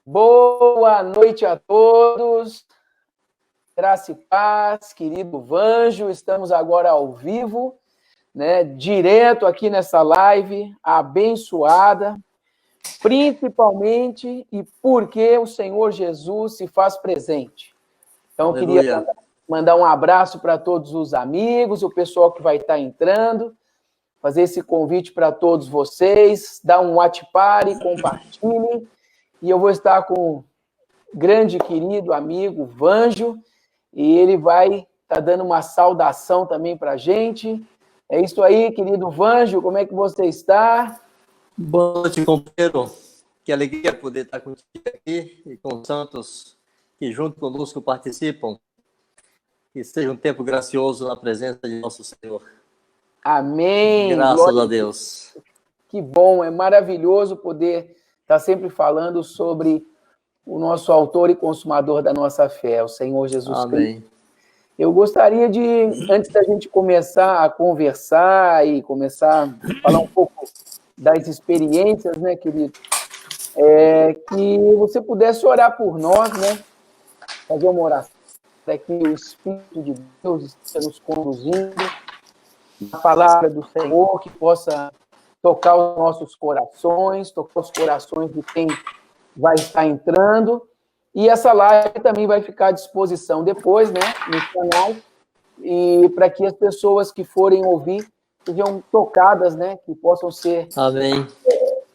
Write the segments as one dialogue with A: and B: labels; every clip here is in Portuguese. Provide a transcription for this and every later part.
A: Boa noite a todos, graça e paz, querido Vanjo, estamos agora ao vivo, né, direto aqui nessa live abençoada, principalmente e porque o Senhor Jesus se faz presente. Então, eu queria mandar um abraço para todos os amigos, o pessoal que vai estar entrando, fazer esse convite para todos vocês, dar um watch party, compartilhem. E eu vou estar com o grande querido amigo Vanjo, e ele vai estar dando uma saudação também para a gente. É isso aí, querido Vanjo, como é que você está?
B: Boa noite, companheiro. Que alegria poder estar contigo aqui e com os santos que junto conosco participam. Que seja um tempo gracioso na presença de nosso Senhor.
A: Amém.
B: Graças
A: Glória
B: a Deus.
A: Que bom, é maravilhoso poder estar sempre falando sobre o nosso autor e consumador da nossa fé, o Senhor Jesus
B: Amém.
A: Cristo. Eu gostaria de, antes da gente começar a conversar e começar a falar um pouco das experiências, né, querido, que você pudesse orar por nós, né, fazer uma oração para que o Espírito de Deus esteja nos conduzindo, a palavra do Senhor, que possa tocar os nossos corações, tocar os corações de quem vai estar entrando, e essa live também vai ficar à disposição depois, né, no canal, e para que as pessoas que forem ouvir sejam tocadas, né, que possam ser
B: Amém.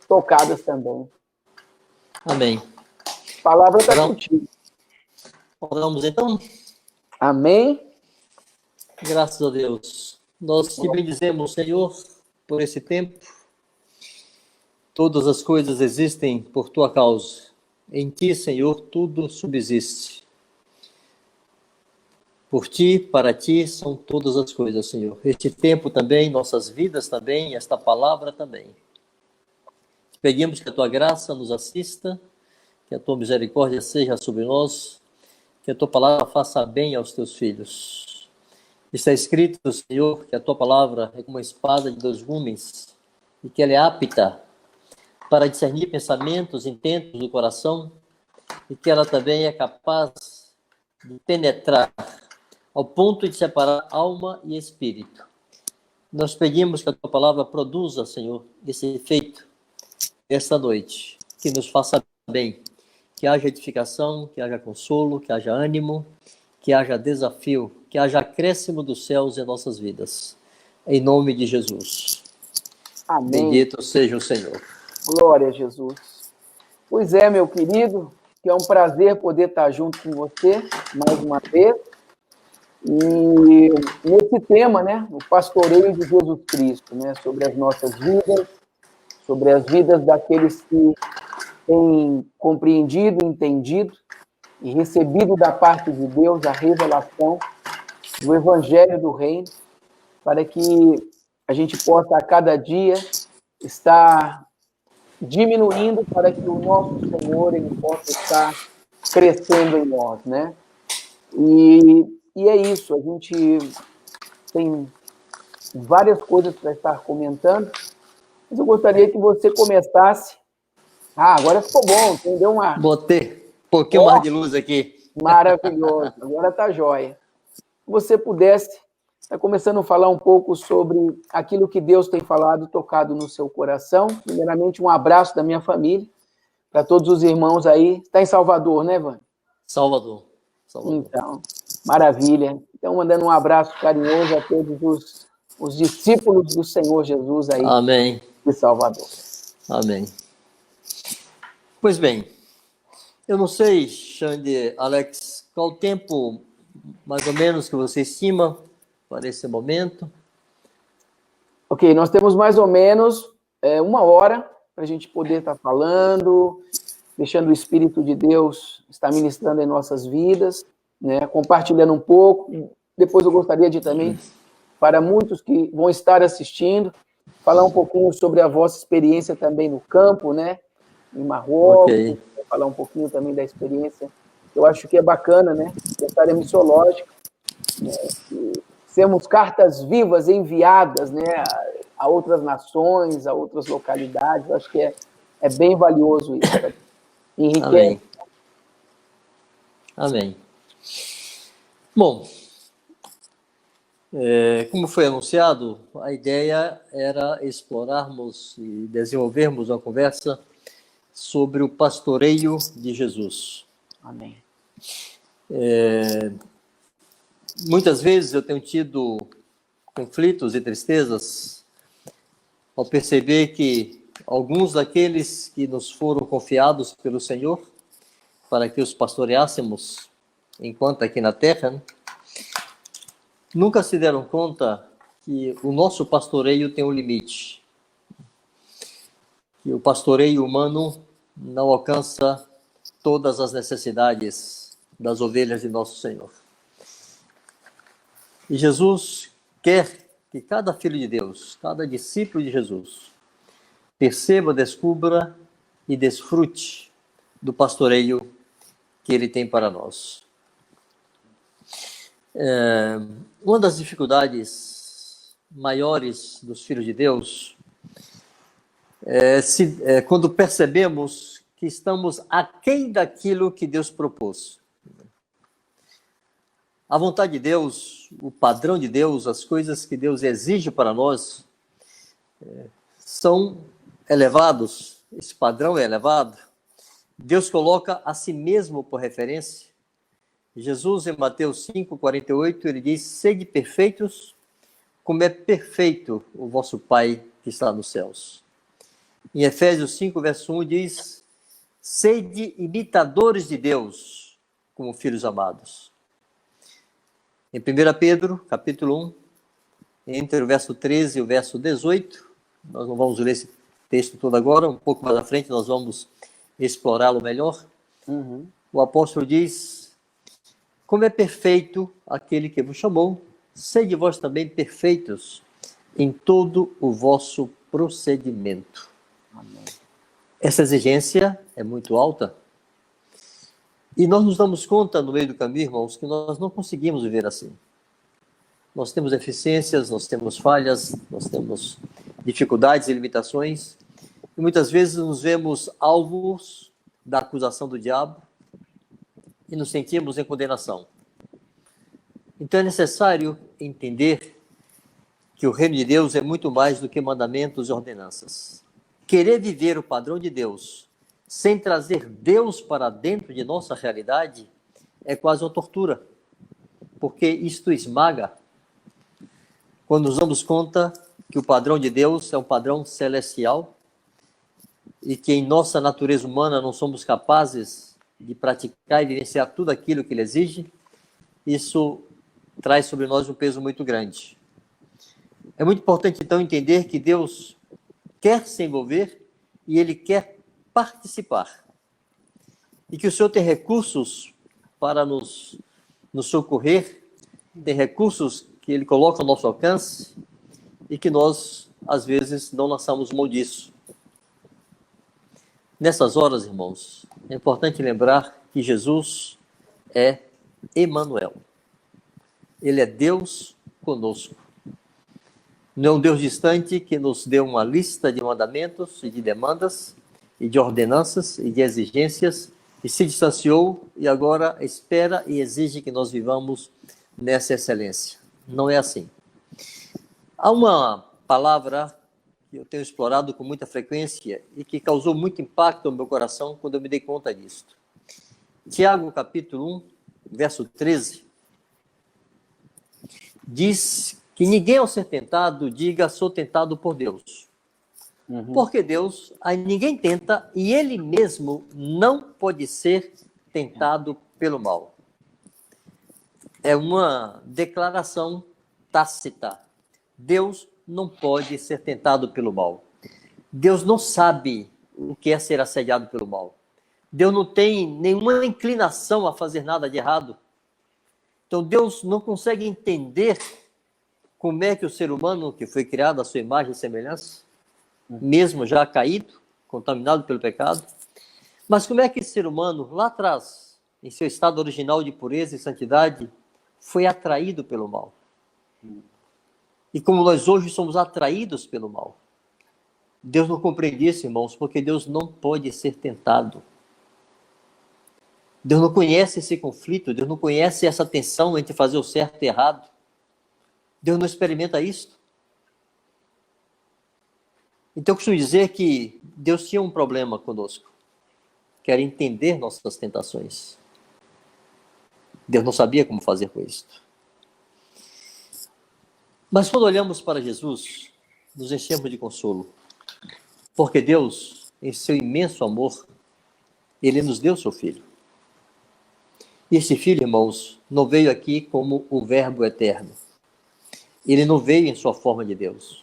A: Tocadas também.
B: Amém.
A: A palavra está contigo.
B: Oramos então?
A: Amém.
B: Graças a Deus. Nós te bendizemos, Senhor, por esse tempo. Todas as coisas existem por tua causa. Em ti, Senhor, tudo subsiste. Por ti, para ti, são todas as coisas, Senhor. Este tempo também, nossas vidas também, esta palavra também. Pedimos que a tua graça nos assista, que a tua misericórdia seja sobre nós, que a tua palavra faça bem aos teus filhos. Está escrito, Senhor, que a tua palavra é como uma espada de dois gumes e que ela é apta para discernir pensamentos, intentos do coração e que ela também é capaz de penetrar ao ponto de separar alma e espírito. Nós pedimos que a tua palavra produza, Senhor, esse efeito esta noite, que nos faça bem, que haja edificação, que haja consolo, que haja ânimo, que haja desafio, que haja acréscimo dos céus em nossas vidas. Em nome de Jesus.
A: Amém.
B: Bendito seja o Senhor.
A: Glória a Jesus. Pois é, meu querido, que é um prazer poder estar junto com você mais uma vez. E nesse tema, né, o pastoreio de Jesus Cristo, né, sobre as nossas vidas, sobre as vidas daqueles que têm compreendido, entendido e recebido da parte de Deus a revelação do Evangelho do Reino, para que a gente possa a cada dia estar diminuindo para que o nosso Senhor ele possa estar crescendo em nós, né? E é isso, a gente tem várias coisas para estar comentando, mas eu gostaria que você começasse. Agora ficou bom, entendeu?
B: Botei um pouquinho mais de luz aqui.
A: Maravilhoso, agora está jóia. Se você pudesse, está começando a falar um pouco sobre aquilo que Deus tem falado, tocado no seu coração. Primeiramente, um abraço da minha família, para todos os irmãos aí. Está em Salvador, né, Vânia?
B: Salvador.
A: Então, maravilha. Então, mandando um abraço carinhoso a todos os discípulos do Senhor Jesus aí.
B: Amém.
A: De Salvador.
B: Amém. Pois bem, eu não sei, Xande, Alex, qual o tempo mais ou menos que você estima para esse momento?
A: Ok, nós temos mais ou menos 1 hora para a gente poder estar falando, deixando o Espírito de Deus estar ministrando em nossas vidas, né, compartilhando um pouco. Depois eu gostaria de também, para muitos que vão estar assistindo, falar um pouquinho sobre a vossa experiência também no campo, né, em Marrocos,
B: Okay.
A: Falar um pouquinho também da experiência, eu acho que é bacana, né, dessa área missiológica, né, sermos cartas vivas enviadas, né, a outras nações, a outras localidades. Eu acho que é bem valioso isso. Enriquece.
B: Amém. Amém. Bom, como foi anunciado, a ideia era explorarmos e desenvolvermos uma conversa sobre o pastoreio de Jesus.
A: Amém.
B: Muitas vezes eu tenho tido conflitos e tristezas ao perceber que alguns daqueles que nos foram confiados pelo Senhor para que os pastoreássemos enquanto aqui na terra, né, nunca se deram conta que o nosso pastoreio tem um limite. Que o pastoreio humano não alcança todas as necessidades das ovelhas de nosso Senhor. E Jesus quer que cada filho de Deus, cada discípulo de Jesus, perceba, descubra e desfrute do pastoreio que ele tem para nós. Uma das dificuldades maiores dos filhos de Deus é quando percebemos que estamos aquém daquilo que Deus propôs. A vontade de Deus, o padrão de Deus, as coisas que Deus exige para nós são elevados. Esse padrão é elevado. Deus coloca a si mesmo por referência. Jesus, em Mateus 5:48, ele diz: sede perfeitos, como é perfeito o vosso Pai que está nos céus. Em Efésios 5, verso 1, diz: sede imitadores de Deus, como filhos amados. Em 1 Pedro, capítulo 1, entre o verso 13 e o verso 18, nós não vamos ler esse texto todo agora, um pouco mais à frente nós vamos explorá-lo melhor. O apóstolo diz: como é perfeito aquele que vos chamou, sede vós também perfeitos em todo o vosso procedimento.
A: Amém.
B: Essa exigência é muito alta. E nós nos damos conta, no meio do caminho, irmãos, que nós não conseguimos viver assim. Nós temos deficiências, nós temos falhas, nós temos dificuldades e limitações. E muitas vezes nos vemos alvos da acusação do diabo e nos sentimos em condenação. Então é necessário entender que o reino de Deus é muito mais do que mandamentos e ordenanças. Querer viver o padrão de Deus sem trazer Deus para dentro de nossa realidade é quase uma tortura, porque isto esmaga. Quando nos damos conta que o padrão de Deus é um padrão celestial e que em nossa natureza humana não somos capazes de praticar e vivenciar tudo aquilo que ele exige, isso traz sobre nós um peso muito grande. É muito importante, então, entender que Deus quer se envolver e ele quer participar. E que o Senhor tem recursos para nos socorrer, tem recursos que ele coloca ao nosso alcance e que nós, às vezes, não lançamos mão disso. Nessas horas, irmãos, é importante lembrar que Jesus é Emanuel. Ele é Deus conosco. Não é um Deus distante que nos deu uma lista de mandamentos e de demandas e de ordenanças e de exigências e se distanciou e agora espera e exige que nós vivamos nessa excelência. Não é assim. Há uma palavra que eu tenho explorado com muita frequência e que causou muito impacto no meu coração quando eu me dei conta disso. Tiago, capítulo 1, verso 13, diz que ninguém ao ser tentado diga sou tentado por Deus. Porque Deus a ninguém tenta e ele mesmo não pode ser tentado pelo mal. É uma declaração tácita. Deus não pode ser tentado pelo mal. Deus não sabe o que é ser assediado pelo mal. Deus não tem nenhuma inclinação a fazer nada de errado. Então Deus não consegue entender como é que o ser humano, que foi criado à sua imagem e semelhança, mesmo já caído, contaminado pelo pecado, mas como é que esse ser humano, lá atrás, em seu estado original de pureza e santidade, foi atraído pelo mal? E como nós hoje somos atraídos pelo mal. Deus não compreende isso, irmãos, porque Deus não pode ser tentado. Deus não conhece esse conflito, Deus não conhece essa tensão entre fazer o certo e o errado. Deus não experimenta isso. Então, eu costumo dizer que Deus tinha um problema conosco, que era entender nossas tentações. Deus não sabia como fazer com isso. Mas quando olhamos para Jesus, nos enchemos de consolo, porque Deus, em seu imenso amor, Ele nos deu seu Filho. E esse Filho, irmãos, não veio aqui como o Verbo eterno. Ele não veio em sua forma de Deus.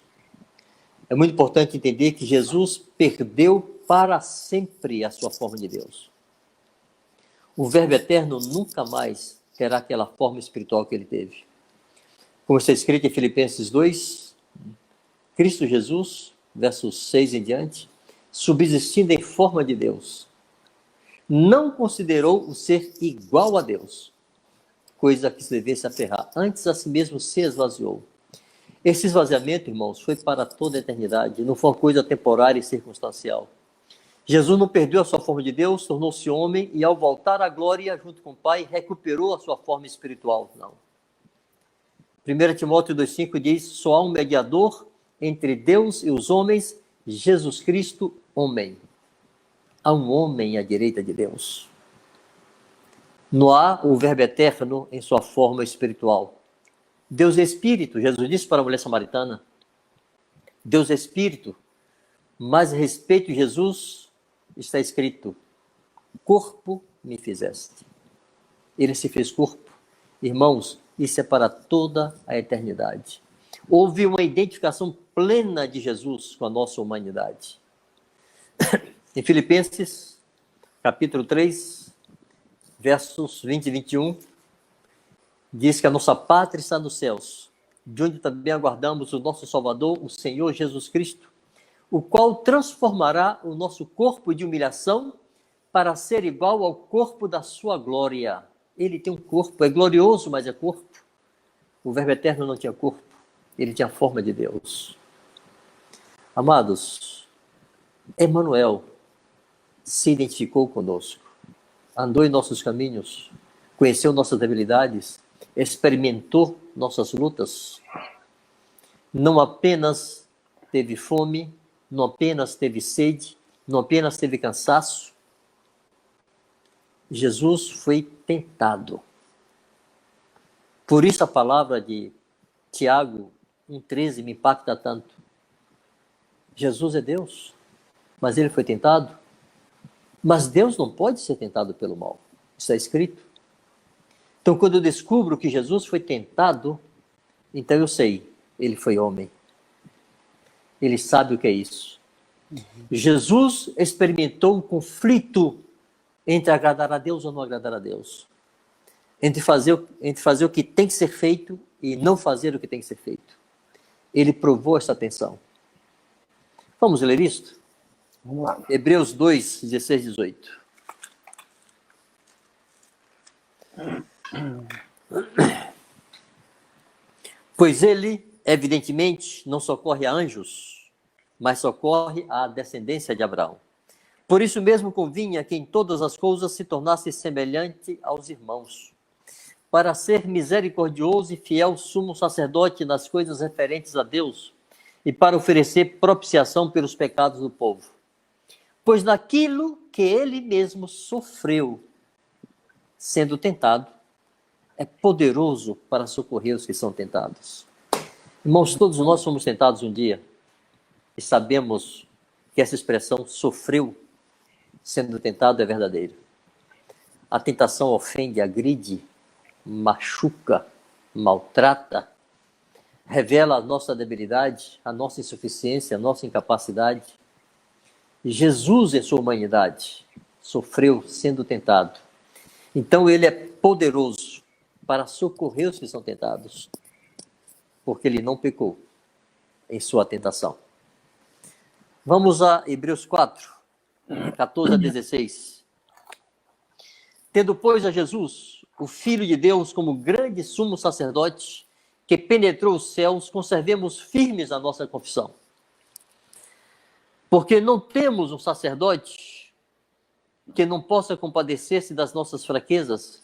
B: É muito importante entender que Jesus perdeu para sempre a sua forma de Deus. O Verbo eterno nunca mais terá aquela forma espiritual que ele teve. Como está escrito em Filipenses 2, Cristo Jesus, versos 6 em diante, subsistindo em forma de Deus, não considerou o ser igual a Deus, coisa que se devesse aferrar. Antes a si mesmo se esvaziou. Esse esvaziamento, irmãos, foi para toda a eternidade, não foi uma coisa temporária e circunstancial. Jesus não perdeu a sua forma de Deus, tornou-se homem e ao voltar à glória junto com o Pai, recuperou a sua forma espiritual. Não. 1 Timóteo 2,5 diz, só há um mediador entre Deus e os homens, Jesus Cristo, homem. Há um homem à direita de Deus. Não há o Verbo eterno em sua forma espiritual. Deus é Espírito, Jesus disse para a mulher samaritana. Deus é Espírito, mas a respeito de Jesus está escrito, corpo me fizeste. Ele se fez corpo. Irmãos, isso é para toda a eternidade. Houve uma identificação plena de Jesus com a nossa humanidade. Em Filipenses, capítulo 3, versos 20 e 21, diz que a nossa pátria está nos céus, de onde também aguardamos o nosso Salvador, o Senhor Jesus Cristo, o qual transformará o nosso corpo de humilhação para ser igual ao corpo da sua glória. Ele tem um corpo, é glorioso, mas é corpo. O Verbo eterno não tinha corpo, ele tinha a forma de Deus. Amados, Emmanuel se identificou conosco, andou em nossos caminhos, conheceu nossas debilidades, experimentou nossas lutas, não apenas teve fome, não apenas teve sede, não apenas teve cansaço. Jesus foi tentado. Por isso a palavra de Tiago 1,13 me impacta tanto. Jesus é Deus, mas ele foi tentado. Mas Deus não pode ser tentado pelo mal. Está escrito. Então, quando eu descubro que Jesus foi tentado, então eu sei, ele foi homem. Ele sabe o que é isso. Jesus experimentou um conflito entre agradar a Deus ou não agradar a Deus. Entre fazer o que tem que ser feito e não fazer o que tem que ser feito. Ele provou essa tensão. Vamos ler isto?
A: Vamos lá.
B: Hebreus 2, 16, 18. Pois ele, evidentemente, não socorre a anjos, mas socorre à descendência de Abraão. Por isso mesmo convinha que em todas as coisas se tornasse semelhante aos irmãos, para ser misericordioso e fiel sumo sacerdote nas coisas referentes a Deus e para oferecer propiciação pelos pecados do povo. Pois naquilo que ele mesmo sofreu, sendo tentado, é poderoso para socorrer os que são tentados. Irmãos, todos nós fomos tentados um dia e sabemos que essa expressão sofreu sendo tentado é verdadeira. A tentação ofende, agride, machuca, maltrata, revela a nossa debilidade, a nossa insuficiência, a nossa incapacidade. Jesus, em sua humanidade, sofreu sendo tentado. Então, ele é poderoso para socorrer os que são tentados, porque ele não pecou em sua tentação. Vamos a Hebreus 4, 14 a 16. Tendo, pois, a Jesus, o Filho de Deus, como grande sumo sacerdote, que penetrou os céus, conservemos firmes a nossa confissão. Porque não temos um sacerdote que não possa compadecer-se das nossas fraquezas.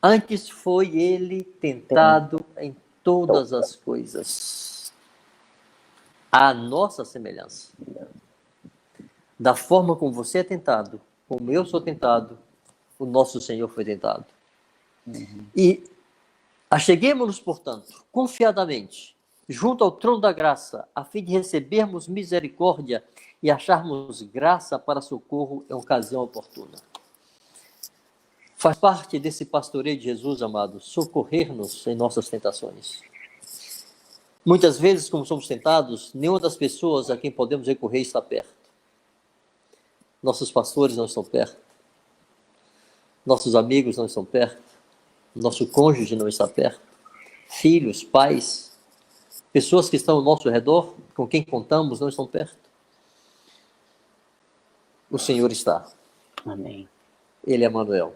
B: Antes foi ele tentado em todas as coisas, à nossa semelhança. Da forma como você é tentado, como eu sou tentado, o nosso Senhor foi tentado. E acheguemo-nos, portanto, confiadamente, junto ao trono da graça, a fim de recebermos misericórdia e acharmos graça para socorro em ocasião oportuna. Faz parte desse pastoreio de Jesus, amados, socorrer-nos em nossas tentações. Muitas vezes, como somos tentados, nenhuma das pessoas a quem podemos recorrer está perto. Nossos pastores não estão perto. Nossos amigos não estão perto. Nosso cônjuge não está perto. Filhos, pais, pessoas que estão ao nosso redor, com quem contamos, não estão perto. O Senhor está.
A: Amém.
B: Ele é Emmanuel.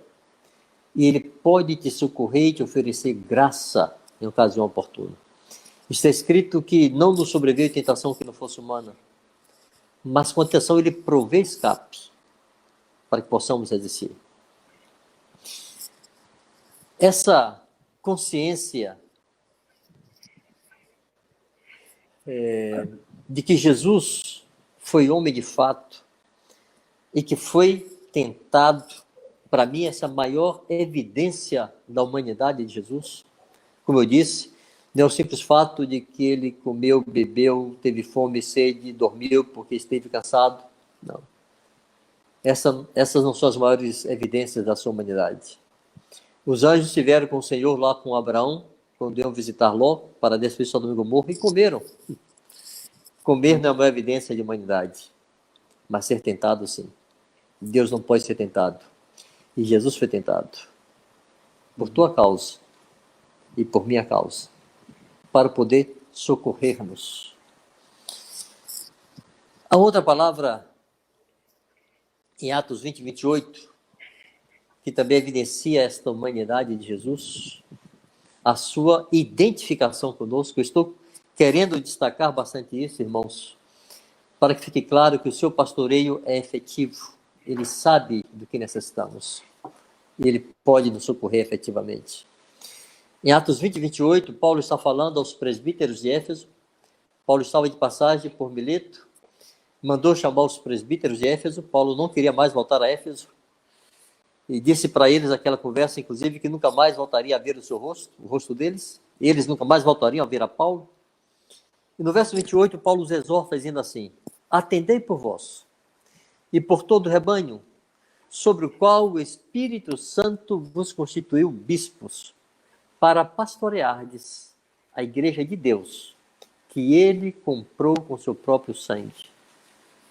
B: E Ele pode te socorrer e te oferecer graça em ocasião oportuna. Está escrito que não nos sobreveio tentação que não fosse humana, mas com a tentação Ele provê escape para que possamos resistir. Essa consciência de que Jesus foi homem de fato e que foi tentado, para mim, essa é a maior evidência da humanidade de Jesus. Como eu disse, não é o simples fato de que ele comeu, bebeu, teve fome e sede, dormiu porque esteve cansado. Não. Essas não são as maiores evidências da sua humanidade. Os anjos estiveram com o Senhor lá com Abraão, quando iam visitar Ló, para destruir Sodoma e Gomorra, e comeram. Comer não é uma evidência de humanidade, mas ser tentado, sim. Deus não pode ser tentado. E Jesus foi tentado por tua causa e por minha causa, para poder socorrer-nos. A outra palavra, em Atos 20, 28, que também evidencia esta humanidade de Jesus, a sua identificação conosco. Eu estou querendo destacar bastante isso, irmãos, para que fique claro que o seu pastoreio é efetivo. Ele sabe do que necessitamos. E ele pode nos socorrer efetivamente. Em Atos 20, 28, Paulo está falando aos presbíteros de Éfeso. Paulo estava de passagem por Mileto, mandou chamar os presbíteros de Éfeso. Paulo não queria mais voltar a Éfeso. E disse para eles aquela conversa, inclusive, que nunca mais voltaria a ver o seu rosto, o rosto deles. Eles nunca mais voltariam a ver a Paulo. E no verso 28, Paulo os exorta dizendo assim: atendei por vós e por todo o rebanho, sobre o qual o Espírito Santo vos constituiu bispos, para pastoreardes a igreja de Deus, que ele comprou com seu próprio sangue.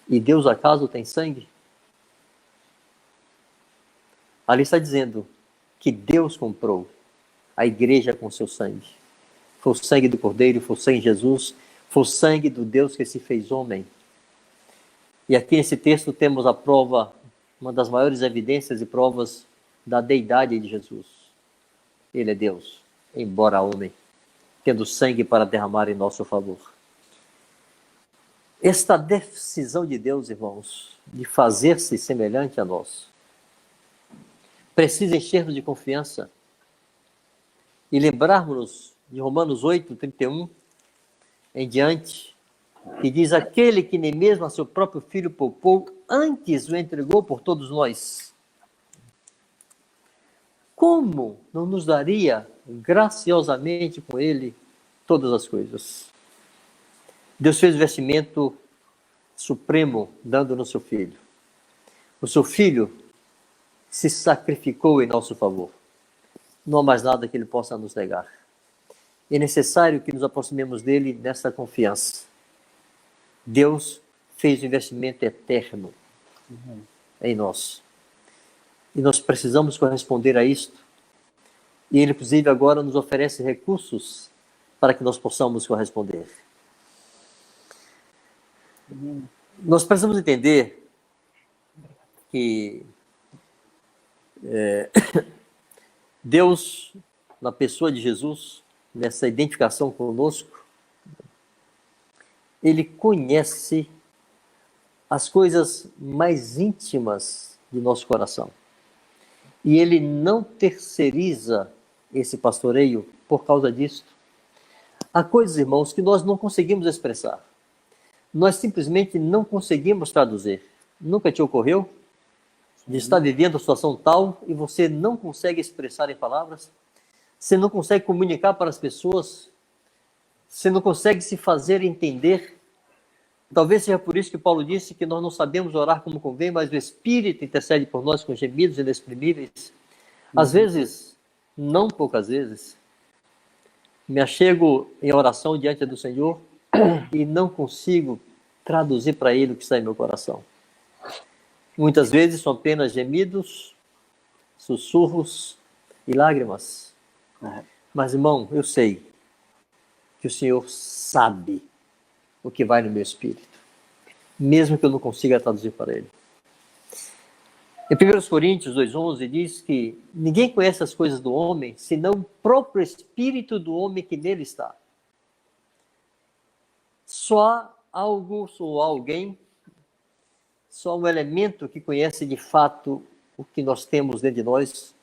B: E Deus acaso tem sangue? Ali está dizendo que Deus comprou a igreja com seu sangue. Foi o sangue do Cordeiro, foi o sangue de Jesus, foi o sangue do Deus que se fez homem. E aqui nesse texto temos a prova, uma das maiores evidências e provas da deidade de Jesus. Ele é Deus, embora homem, tendo sangue para derramar em nosso favor. Esta decisão de Deus, irmãos, de fazer-se semelhante a nós, precisa encher-nos de confiança e lembrarmos de Romanos 8, 31 em diante, que diz: aquele que nem mesmo a seu próprio filho poupou, antes o entregou por todos nós. Como não nos daria graciosamente com ele todas as coisas? Deus fez o investimento supremo dando-nos seu filho. O seu filho se sacrificou em nosso favor. Não há mais nada que ele possa nos negar. É necessário que nos aproximemos dele nessa confiança. Deus fez o investimento eterno em nós. E nós precisamos corresponder a isto. E ele, inclusive, agora nos oferece recursos para que nós possamos corresponder. Nós precisamos entender que Deus, na pessoa de Jesus, nessa identificação conosco, ele conhece as coisas mais íntimas de nosso coração. E Ele não terceiriza esse pastoreio por causa disso. Há coisas, irmãos, que nós não conseguimos expressar. Nós simplesmente não conseguimos traduzir. Nunca te ocorreu de estar vivendo uma situação tal e você não consegue expressar em palavras? Você não consegue comunicar para as pessoas? Você não consegue se fazer entender? Talvez seja por isso que Paulo disse que nós não sabemos orar como convém, mas o Espírito intercede por nós com gemidos inexprimíveis. Às vezes, não poucas vezes, me achego em oração diante do Senhor e não consigo traduzir para Ele o que está em meu coração. Muitas vezes são apenas gemidos, sussurros e lágrimas. Mas, irmão, eu sei que o Senhor sabe o que vai no meu espírito, mesmo que eu não consiga traduzir para Ele. Em 1 Coríntios 2,11 diz que ninguém conhece as coisas do homem, senão o próprio espírito do homem que nele está. Só algo ou alguém, só um elemento que conhece de fato o que nós temos dentro de nós,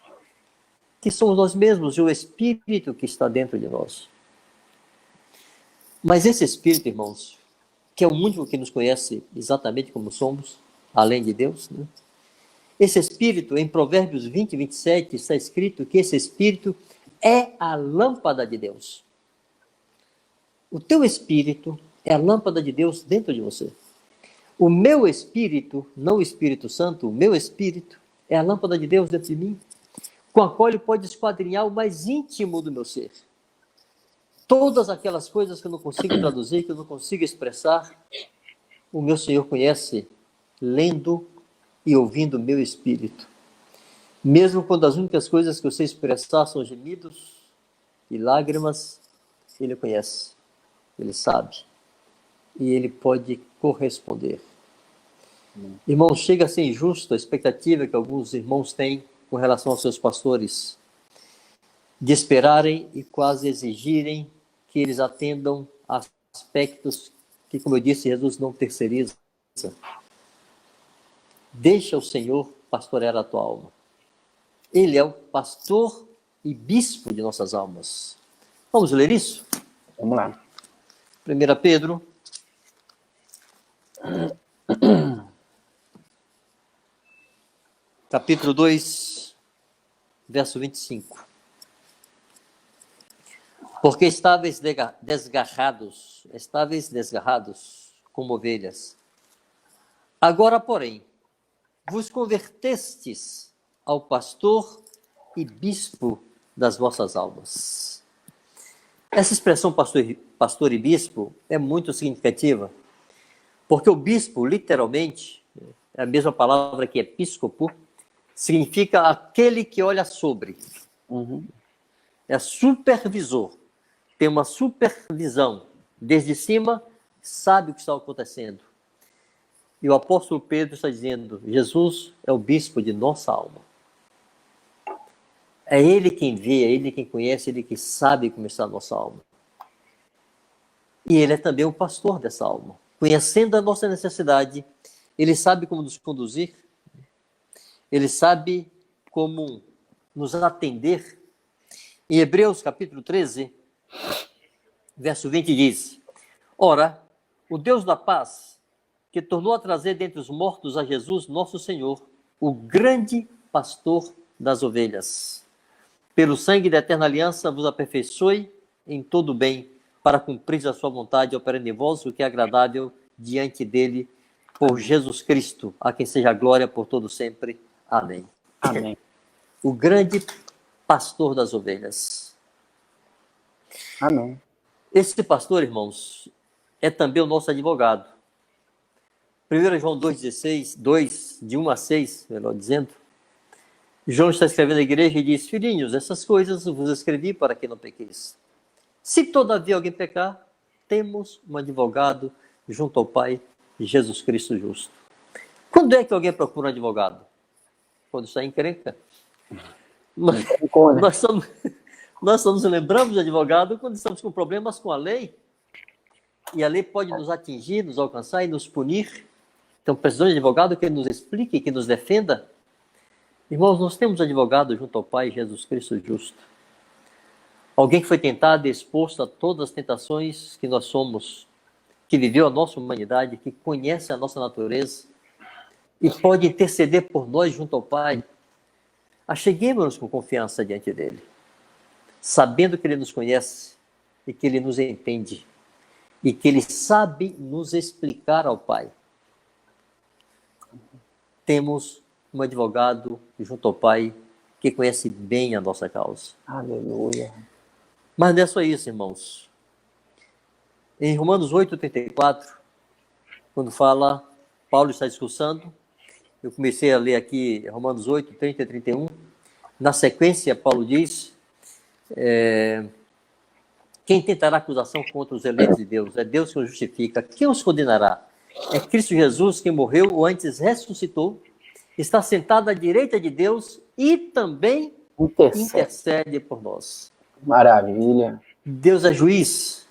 B: que somos nós mesmos e o Espírito que está dentro de nós. Mas esse Espírito, irmãos, que é o único que nos conhece exatamente como somos, além de Deus, né? Esse Espírito, em Provérbios 20, 27, está escrito que esse Espírito é a lâmpada de Deus. O teu Espírito é a lâmpada de Deus dentro de você. O meu Espírito, não o Espírito Santo, o meu Espírito é a lâmpada de Deus dentro de mim, com a qual Ele pode esquadrinhar o mais íntimo do meu ser. Todas aquelas coisas que eu não consigo traduzir, que eu não consigo expressar, o meu Senhor conhece, lendo e ouvindo o meu espírito. Mesmo quando as únicas coisas que eu sei expressar são gemidos e lágrimas, Ele conhece, Ele sabe, e Ele pode corresponder. Irmão, chega a ser injusto a expectativa que alguns irmãos têm com relação aos seus pastores, de esperarem e quase exigirem que eles atendam a aspectos que, como eu disse, Jesus não terceiriza. Deixa o Senhor pastorear a tua alma. Ele é o pastor e bispo de nossas almas. Vamos ler isso?
A: Vamos lá.
B: 1 Pedro. Capítulo 2, verso 25. Porque estáveis desgarrados como ovelhas. Agora, porém, vos convertestes ao pastor e bispo das vossas almas. Essa expressão pastor e bispo é muito significativa, porque o bispo, literalmente, é a mesma palavra que episcopo, significa aquele que olha sobre. É supervisor, tem uma supervisão. Desde cima, sabe o que está acontecendo. E o apóstolo Pedro está dizendo, Jesus é o bispo de nossa alma. É Ele quem vê, é Ele quem conhece, é Ele que sabe como está a nossa alma. E Ele é também o pastor dessa alma. Conhecendo a nossa necessidade, Ele sabe como nos conduzir, Ele sabe como nos atender. Em Hebreus capítulo 13, verso 20 diz, ora, o Deus da paz, que tornou a trazer dentre os mortos a Jesus, nosso Senhor, o grande pastor das ovelhas. Pelo sangue da eterna aliança vos aperfeiçoe em todo o bem, para cumprir a sua vontade, operando em vós o que é agradável diante dele, por Jesus Cristo, a quem seja a glória por todo sempre. Amém.
A: Amém.
B: O grande pastor das ovelhas.
A: Amém.
B: Esse pastor, irmãos, é também o nosso advogado. 1 João 2,16, 2, de 1 a 6, melhor dizendo, João está escrevendo à igreja e diz, filhinhos, essas coisas vos escrevi para que não pequeis. Se todavia alguém pecar, temos um advogado junto ao Pai, Jesus Cristo justo. Quando é que alguém procura um advogado? Quando está em encrenca. Nós só nos lembramos de advogado quando estamos com problemas com a lei. E a lei pode nos atingir, nos alcançar e nos punir. Então precisamos de advogado que nos explique, que nos defenda Irmãos, nós temos advogado junto ao Pai, Jesus Cristo justo. Alguém que foi tentado e exposto a todas as tentações que nós somos, que viveu a nossa humanidade, que conhece a nossa natureza e pode interceder por nós junto ao Pai. Acheguemos-nos com confiança diante dele, sabendo que ele nos conhece e que ele nos entende e que ele sabe nos explicar ao Pai. Temos um advogado junto ao Pai que conhece bem a nossa causa.
A: Aleluia.
B: Mas não é só isso, irmãos. Em Romanos 8:34, quando fala, Paulo está discursando, eu comecei a ler aqui Romanos 8:30 e 31. Na sequência, Paulo diz, quem tentará acusação contra os eleitos de Deus? É Deus que os justifica. Quem os condenará? É Cristo Jesus, que morreu ou antes ressuscitou, está sentado à direita de Deus e também intercede por nós.
A: Maravilha.
B: Deus é juiz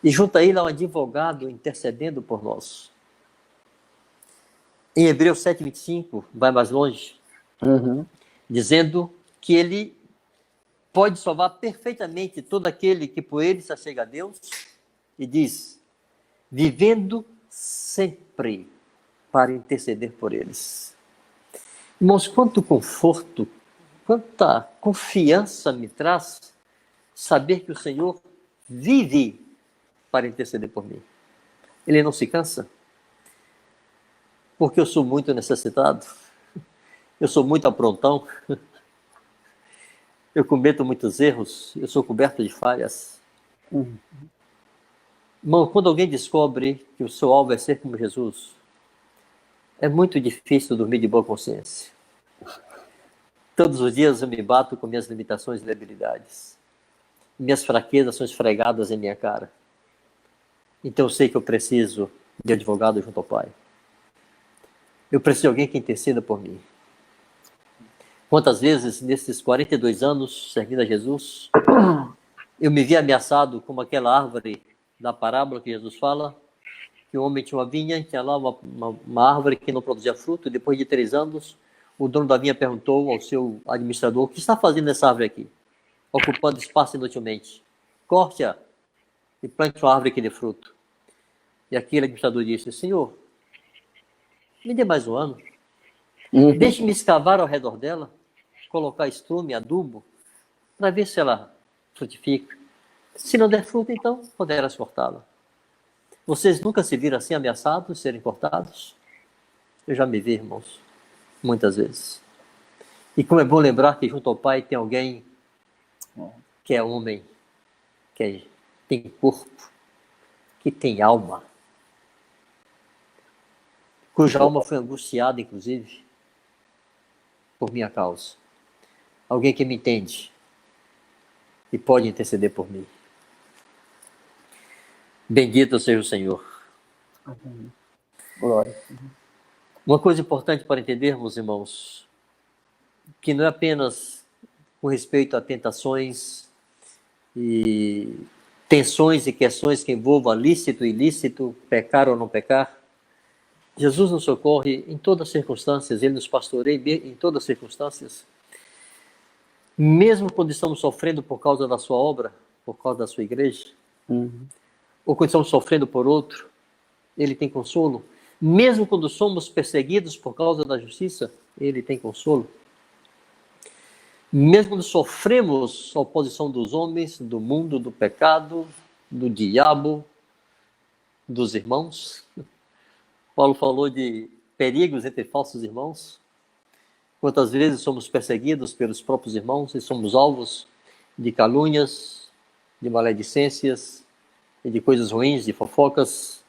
B: e junto a ele há um advogado intercedendo por nós. Em Hebreus 7:25, vai mais longe, dizendo que ele pode salvar perfeitamente todo aquele que por ele se achega a Deus, e diz, vivendo sempre para interceder por eles. Irmãos, quanto conforto, quanta confiança me traz saber que o Senhor vive para interceder por mim. Ele não se cansa, porque eu sou muito necessitado, eu sou muito aprontão, eu cometo muitos erros, eu sou coberto de falhas. Irmão, quando alguém descobre que o seu alvo é ser como Jesus, é muito difícil dormir de boa consciência. Todos os dias eu me bato com minhas limitações e debilidades. Minhas fraquezas são esfregadas em minha cara. Então eu sei que eu preciso de advogado junto ao Pai. Eu preciso de alguém que interceda por mim. Quantas vezes, nesses 42 anos servindo a Jesus, eu me vi ameaçado como aquela árvore da parábola que Jesus fala, que o homem tinha uma vinha, tinha lá uma árvore que não produzia fruto, e depois de 3 anos, o dono da vinha perguntou ao seu administrador, o que está fazendo essa árvore aqui? Ocupando espaço inutilmente. Corte-a e plante uma árvore que dê fruto. E aquele administrador disse, Senhor, me dê mais um ano. Deixe-me escavar ao redor dela, colocar estrume, adubo, para ver se ela frutifica. Se não der fruto, então poderás cortá-la. Vocês nunca se viram assim ameaçados de serem cortados? Eu já me vi, irmãos, muitas vezes. E como é bom lembrar que junto ao Pai tem alguém que é homem, que tem corpo, que tem alma, cuja alma foi angustiada, inclusive, por minha causa. Alguém que me entende e pode interceder por mim. Bendito seja o Senhor.
A: Glória.
B: Uma coisa importante para entendermos, irmãos, que não é apenas com respeito a tentações e tensões e questões que envolvam lícito e ilícito, pecar ou não pecar. Jesus nos socorre em todas as circunstâncias, Ele nos pastoreia em todas as circunstâncias. Mesmo quando estamos sofrendo por causa da sua obra, por causa da sua igreja, ou quando estamos sofrendo por outro, Ele tem consolo. Mesmo quando somos perseguidos por causa da justiça, Ele tem consolo. Mesmo quando sofremos a oposição dos homens, do mundo, do pecado, do diabo, dos irmãos. Paulo falou de perigos entre falsos irmãos. Quantas vezes somos perseguidos pelos próprios irmãos e somos alvos de calúnias, de maledicências e de coisas ruins, de fofocas.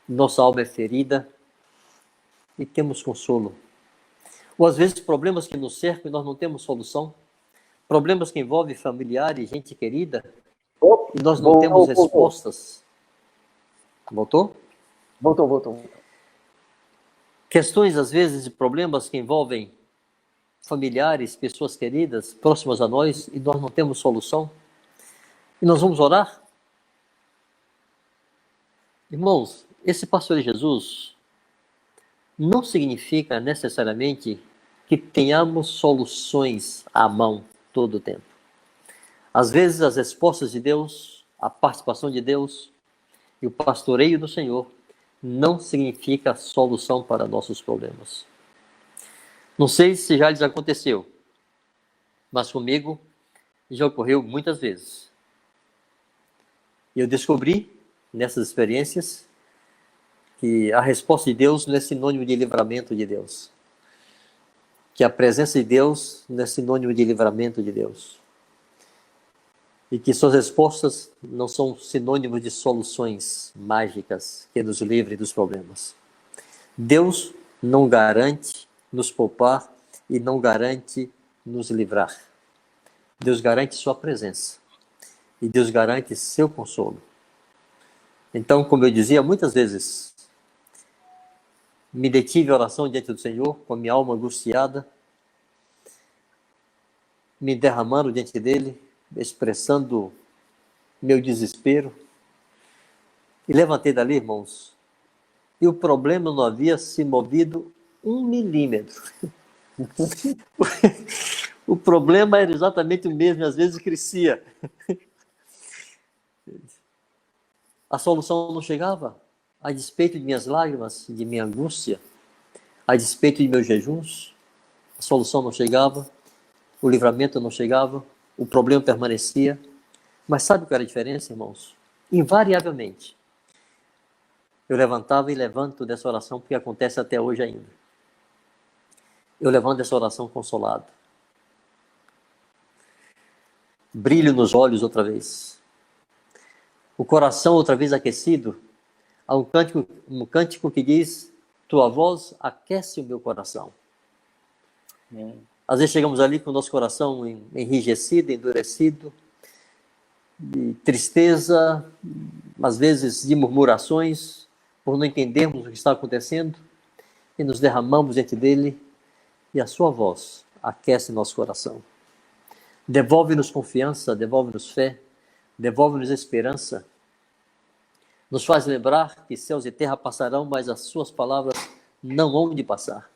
B: Nossa alma é ferida e temos consolo. Ou às vezes problemas que nos cercam e nós não temos solução. Problemas que envolvem familiares, gente querida, e nós não temos respostas. Voltou?
A: Voltou.
B: Questões, às vezes, de problemas que envolvem familiares, pessoas queridas, próximas a nós, e nós não temos solução. E nós vamos orar? Irmãos, esse pastor de Jesus não significa necessariamente que tenhamos soluções à mão todo o tempo. Às vezes as respostas de Deus, a participação de Deus e o pastoreio do Senhor não significa a solução para nossos problemas. Não sei se já lhes aconteceu, mas comigo já ocorreu muitas vezes. Eu descobri nessas experiências que a resposta de Deus não é sinônimo de livramento de Deus. Que a presença de Deus não é sinônimo de livramento de Deus. E que suas respostas não são sinônimos de soluções mágicas que nos livrem dos problemas. Deus não garante nos poupar e não garante nos livrar. Deus garante sua presença. E Deus garante seu consolo. Então, como eu dizia muitas vezes, me detive a oração diante do Senhor, com a minha alma angustiada, me derramando diante dele, expressando meu desespero. E levantei dali, irmãos, e o problema não havia se movido 1 milímetro. O problema era exatamente o mesmo, e às vezes crescia. A solução não chegava, a despeito de minhas lágrimas, de minha angústia, a despeito de meus jejuns, a solução não chegava, o livramento não chegava, o problema permanecia. Mas sabe qual era a diferença, irmãos? Invariavelmente, eu levantava e levanto dessa oração, porque acontece até hoje ainda. Eu levanto dessa oração consolado. Brilho nos olhos outra vez. O coração outra vez aquecido. Há um cântico que diz: tua voz aquece o meu coração. Às vezes chegamos ali com o nosso coração enrijecido, endurecido, de tristeza, às vezes de murmurações, por não entendermos o que está acontecendo, e nos derramamos diante dele, e a sua voz aquece nosso coração. Devolve-nos confiança, devolve-nos fé, devolve-nos esperança, nos faz lembrar que céus e terra passarão, mas as suas palavras não hão de passar.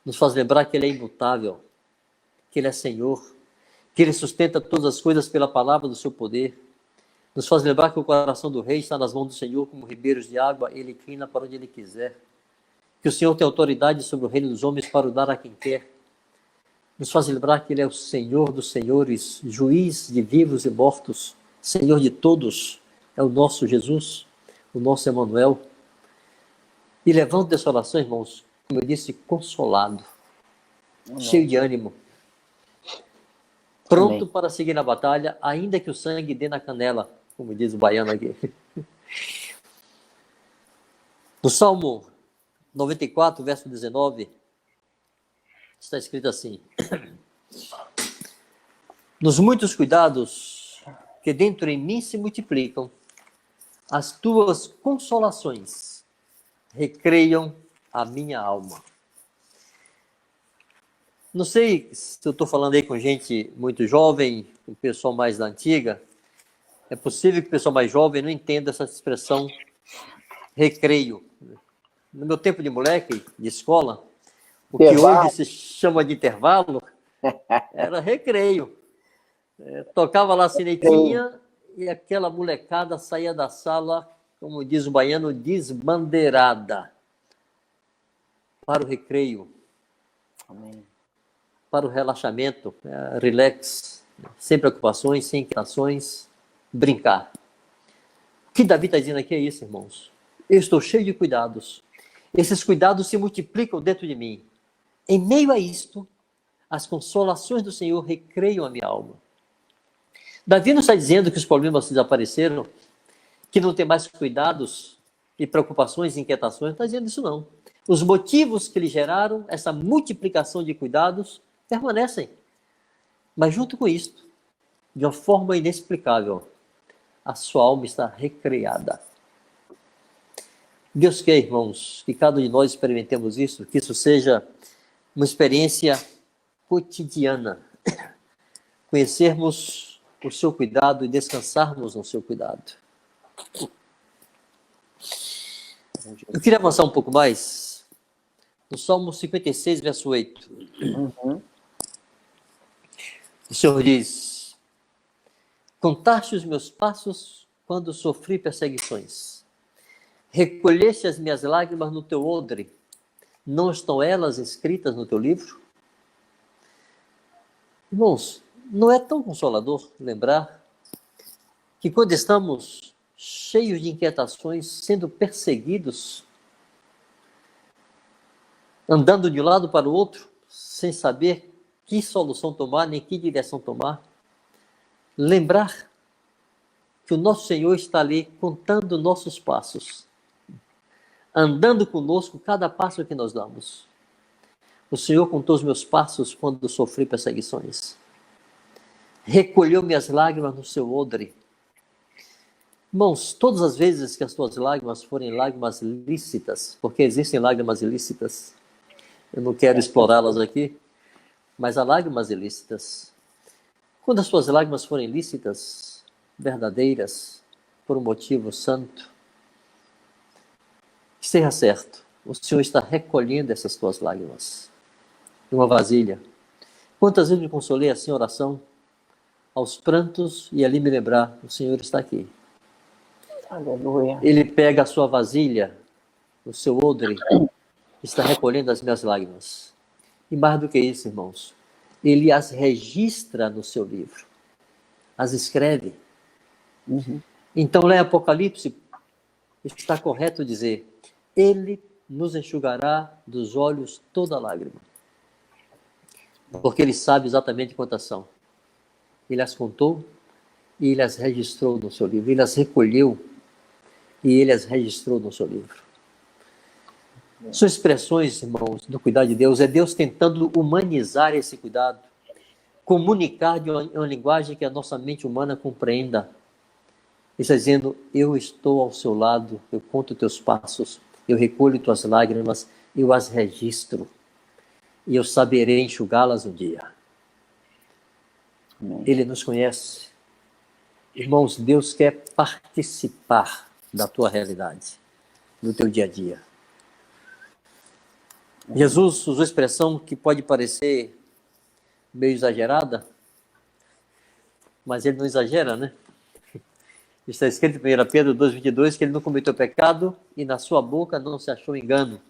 B: Nos faz lembrar que ele é imutável, que ele é Senhor, que ele sustenta todas as coisas pela palavra do seu poder. Nos faz lembrar que o coração do rei está nas mãos do Senhor como ribeiros de água, ele inclina para onde ele quiser. Que o Senhor tem autoridade sobre o reino dos homens para o dar a quem quer. Nos faz lembrar que ele é o Senhor dos senhores, juiz de vivos e mortos, Senhor de todos, é o nosso Jesus, o nosso Emanuel. E levando dessa oração, irmãos, como eu disse, consolado, cheio de ânimo, pronto para seguir na batalha, ainda que o sangue dê na canela, como diz o baiano aqui. No Salmo 94, verso 19, está escrito assim: nos muitos cuidados que dentro em mim se multiplicam, as tuas consolações recreiam a minha alma. Não sei se eu estou falando aí com gente muito jovem, com o pessoal mais da antiga. É possível que o pessoal mais jovem não entenda essa expressão recreio. No meu tempo de moleque, de escola, o que hoje se chama de intervalo era recreio. Tocava lá a sinetinha e aquela molecada saía da sala, como diz o baiano, desbandeirada, para o recreio.
A: Amém.
B: Para o relaxamento, relax, sem preocupações, sem inquietações, brincar. O que Davi está dizendo aqui é isso, irmãos. Eu estou cheio de cuidados. Esses cuidados se multiplicam dentro de mim. Em meio a isto, as consolações do Senhor recreiam a minha alma. Davi não está dizendo que os problemas desapareceram, que não tem mais cuidados e preocupações e inquietações. Não está dizendo isso, não. Os motivos que lhe geraram essa multiplicação de cuidados permanecem. Mas junto com isto, de uma forma inexplicável, a sua alma está recreada. Deus quer, irmãos, que cada um de nós experimentemos isso, que isso seja uma experiência cotidiana. Conhecermos o seu cuidado e descansarmos no seu cuidado. Eu queria avançar um pouco mais No Salmo 56, verso 8.
A: Uhum.
B: O Senhor diz: contaste os meus passos quando sofri perseguições. Recolheste as minhas lágrimas no teu odre. Não estão elas escritas no teu livro? Irmãos, não é tão consolador lembrar que quando estamos cheios de inquietações, sendo perseguidos, andando de um lado para o outro, sem saber que solução tomar, nem que direção tomar, lembrar que o nosso Senhor está ali contando nossos passos, andando conosco cada passo que nós damos. O Senhor contou os meus passos quando sofri perseguições. Recolheu minhas lágrimas no seu odre. Irmãos, todas as vezes que as tuas lágrimas forem lágrimas lícitas, porque existem lágrimas ilícitas, eu não quero explorá-las aqui, mas há lágrimas ilícitas. Quando as tuas lágrimas forem lícitas, verdadeiras, por um motivo santo, esteja certo, o Senhor está recolhendo essas tuas lágrimas em uma vasilha. Quantas vezes me consolei assim em oração, aos prantos, e ali me lembrar, o Senhor está aqui.
A: Aleluia.
B: Ele pega a sua vasilha, o seu odre, está recolhendo as minhas lágrimas. E mais do que isso, irmãos, ele as registra no seu livro, as escreve.
A: Uhum.
B: Então, lá em Apocalipse, está correto dizer, ele nos enxugará dos olhos toda lágrima. Porque ele sabe exatamente quantas são. Ele as contou e ele as registrou no seu livro. Ele as recolheu e ele as registrou no seu livro. São expressões, irmãos, do cuidado de Deus. É Deus tentando humanizar esse cuidado, comunicar de uma linguagem que a nossa mente humana compreenda. Ele está dizendo, eu estou ao seu lado, eu conto teus passos, eu recolho tuas lágrimas, eu as registro, e eu saberei enxugá-las um dia.
A: Amém.
B: Ele nos conhece. Irmãos, Deus quer participar da tua realidade, do teu dia a dia. Jesus usou expressão que pode parecer meio exagerada, mas ele não exagera, né? Está escrito em 1 Pedro 2,22 que ele não cometeu pecado e na sua boca não se achou engano.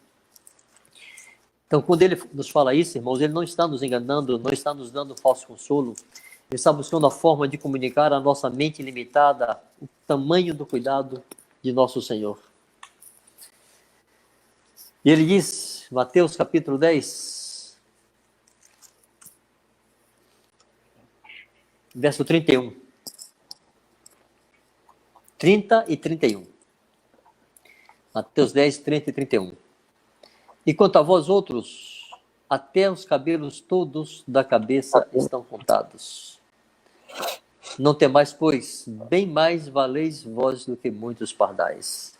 B: Então, quando ele nos fala isso, irmãos, ele não está nos enganando, não está nos dando falso consolo. Ele está buscando a forma de comunicar à nossa mente limitada o tamanho do cuidado de nosso Senhor. E ele diz, Mateus capítulo 10, verso 31. 30 e 31. Mateus 10, 30 e 31. E quanto a vós outros, até os cabelos todos da cabeça estão contados. Não temais, pois, bem mais valeis vós do que muitos pardais.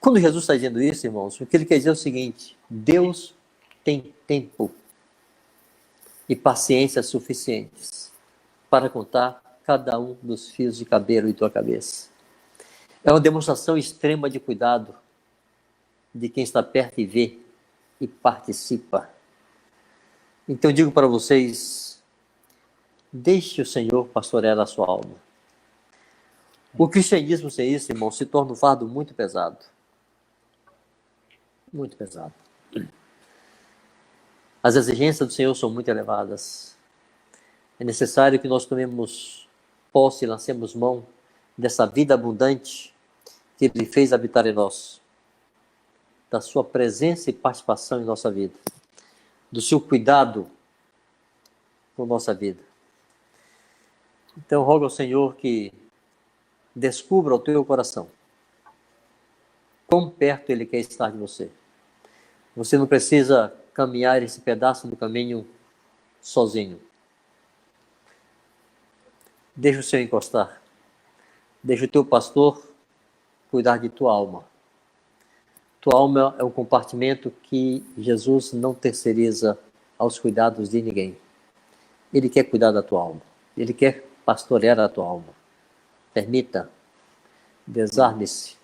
B: Quando Jesus está dizendo isso, irmãos, o que ele quer dizer é o seguinte, Deus tem tempo e paciência suficientes para contar cada um dos fios de cabelo em tua cabeça. É uma demonstração extrema de cuidado de quem está perto e vê e participa. Então eu digo para vocês, deixe o Senhor pastorear a sua alma. O cristianismo sem isso, irmão, se torna um fardo muito pesado. Muito pesado. As exigências do Senhor são muito elevadas. É necessário que nós tomemos posse e lancemos mão dessa vida abundante que Ele fez habitar em nós, da sua presença e participação em nossa vida, do seu cuidado com nossa vida. Então, eu rogo ao Senhor que descubra o teu coração quão perto Ele quer estar de você. Você não precisa caminhar esse pedaço do caminho sozinho. Deixa o Senhor encostar. Deixa o teu pastor cuidar de tua alma. Tua alma é um compartimento que Jesus não terceiriza aos cuidados de ninguém. Ele quer cuidar da tua alma. Ele quer pastorear a tua alma. Permita, desarme-se,